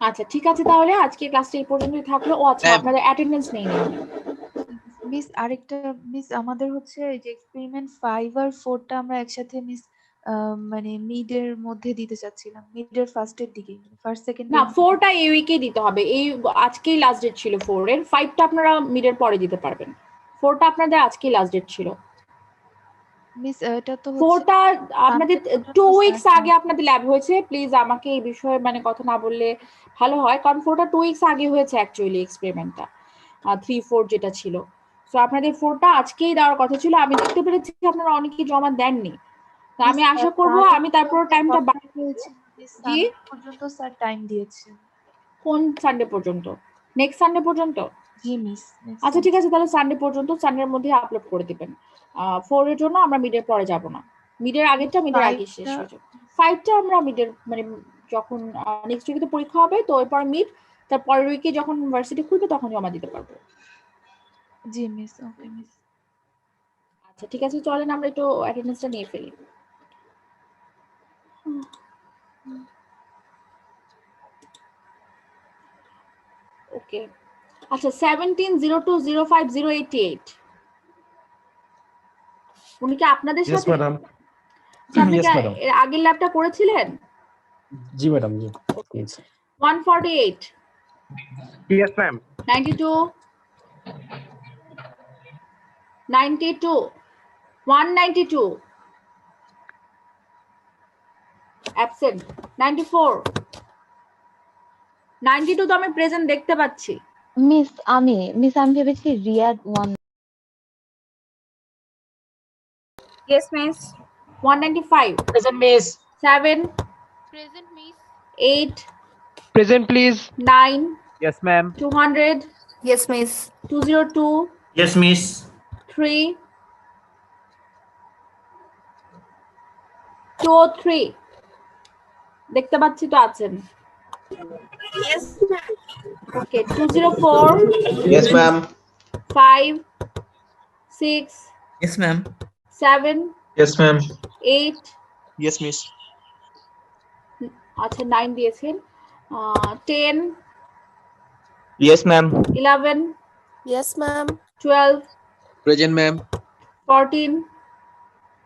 আচ্ছা ঠিক আছে, তাহলে আজকে ক্লাসটা এই পর্যন্তই থাকলো। ও আচ্ছা, Ma'am. আপনাদের অ্যাটেন্ডেন্স নেই না। মিস আরেকটা মিস, আমাদের হচ্ছে এই যে এক্সপেরিমেন্ট 5 আর 4 টা আমরা একসাথে মিস মানে মিডের মধ্যে দিতে চাচ্ছিলাম, মিডের ফার্স্টের দিকে, ফার্স্ট সেকেন্ড না, 4টা এই উইকে দিতে হবে, এই আজকেই লাস্ট ডেট ছিল 4 এর। 5টা আপনারা মিডের পরে দিতে পারবেন, 4টা আপনাদের আজকেই লাস্ট ডেট ছিল। মিস এটা তো হচ্ছে 4টা আপনাদের Sunday পর্যন্ত 2 উইকস start আগে আপনাদের ল্যাব হয়েছে। প্লিজ আমাকে এই বিষয়ে মানে কথা না বললে ভালো হয়, কারণ 4টা 2 উইকস আগে হয়েছে অ্যাকচুয়ালি এক্সপেরিমেন্টটা, 3-4 যেটা ছিল। সো আপনাদের 4টা আজকেই দেওয়ার কথা ছিল। আমি দেখতে পেরেছি আপনারা অনেকেই জমা দেননি, তো আমি আশা করব আমি তারপর টাইমটা হয়েছে মিস, জি, সানডে পর্যন্ত স্যার টাইম দিয়েছে। কোন সানডে পর্যন্ত? নেক্সট সানডে পর্যন্ত? জি মিস। আচ্ছা ঠিক আছে, তাহলে সানডে পর্যন্ত, সানডের মধ্যে আপলোড করে দিবেন। 4 এর জন্য আমরা মিডের পরে যাব না, মিডের আগেরটা মিডের আগে শেষ হয়ে যাবে। 5টা আমরা মিডের মানে যখন নেক্সট উইকে তো পরীক্ষা হবে, তো এরপর মিড, তার পরের উইকে যখন ইউনিভার্সিটি খুলবে তখন জমা দিতে পারবো। জি মিস। ওকে মিস। আচ্ছা ঠিক আছে, চলেন আমরা একটু অ্যাটেন্ডেন্সটা নিয়ে ফেলি। ওকে, আচ্ছা 17020508 উনি কি আপনাদের Yes, সাথে? madam. আপনি Yes, কি madam. এর আগের ল্যাবটা করেছিলেন? জি ম্যাডাম, জি। Yes. 148 Yes, ma'am. 92 92 192 absent 94 92 তো আমি প্রেজেন্ট দেখতে পাচ্ছি। মিস আমি ভেবেছি Riyad 1। Yes miss 195 Present, miss. 7 Present, miss. 8 Present, please. 9 Yes, ma'am. 200 Yes, miss. 202 Yes, miss. 3 203 দেখতে পাচ্ছি তো আছেন। Yes, ma'am. ওকে 204 Yes, ma'am. 5 6 Yes, ma'am. 7 Yes, ma'am. 8 Yes, miss. আচ্ছা 9 দিয়েছেন, 10 Yes, ma'am. 11 Yes, ma'am. 12 Present, ma'am. 14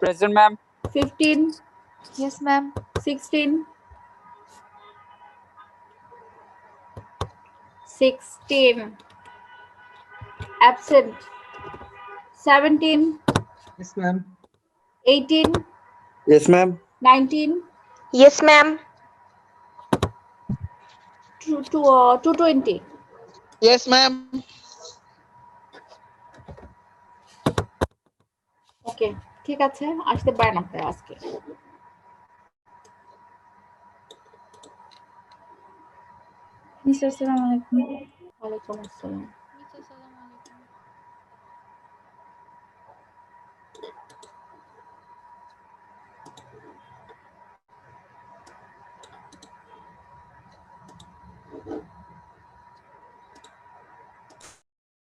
Present, ma'am. 15 Yes ma'am. 16 16 absent 17 Yes, ma'am. 18 Yes, ma'am. 19 Yes, ma'am. 220 Yes, ma'am. ওকে ঠিক আছে, আসতে পারেন আপনারা আজকে। মিস আসসালামু আলাইকুম। ওয়ালাইকুম আসসালাম।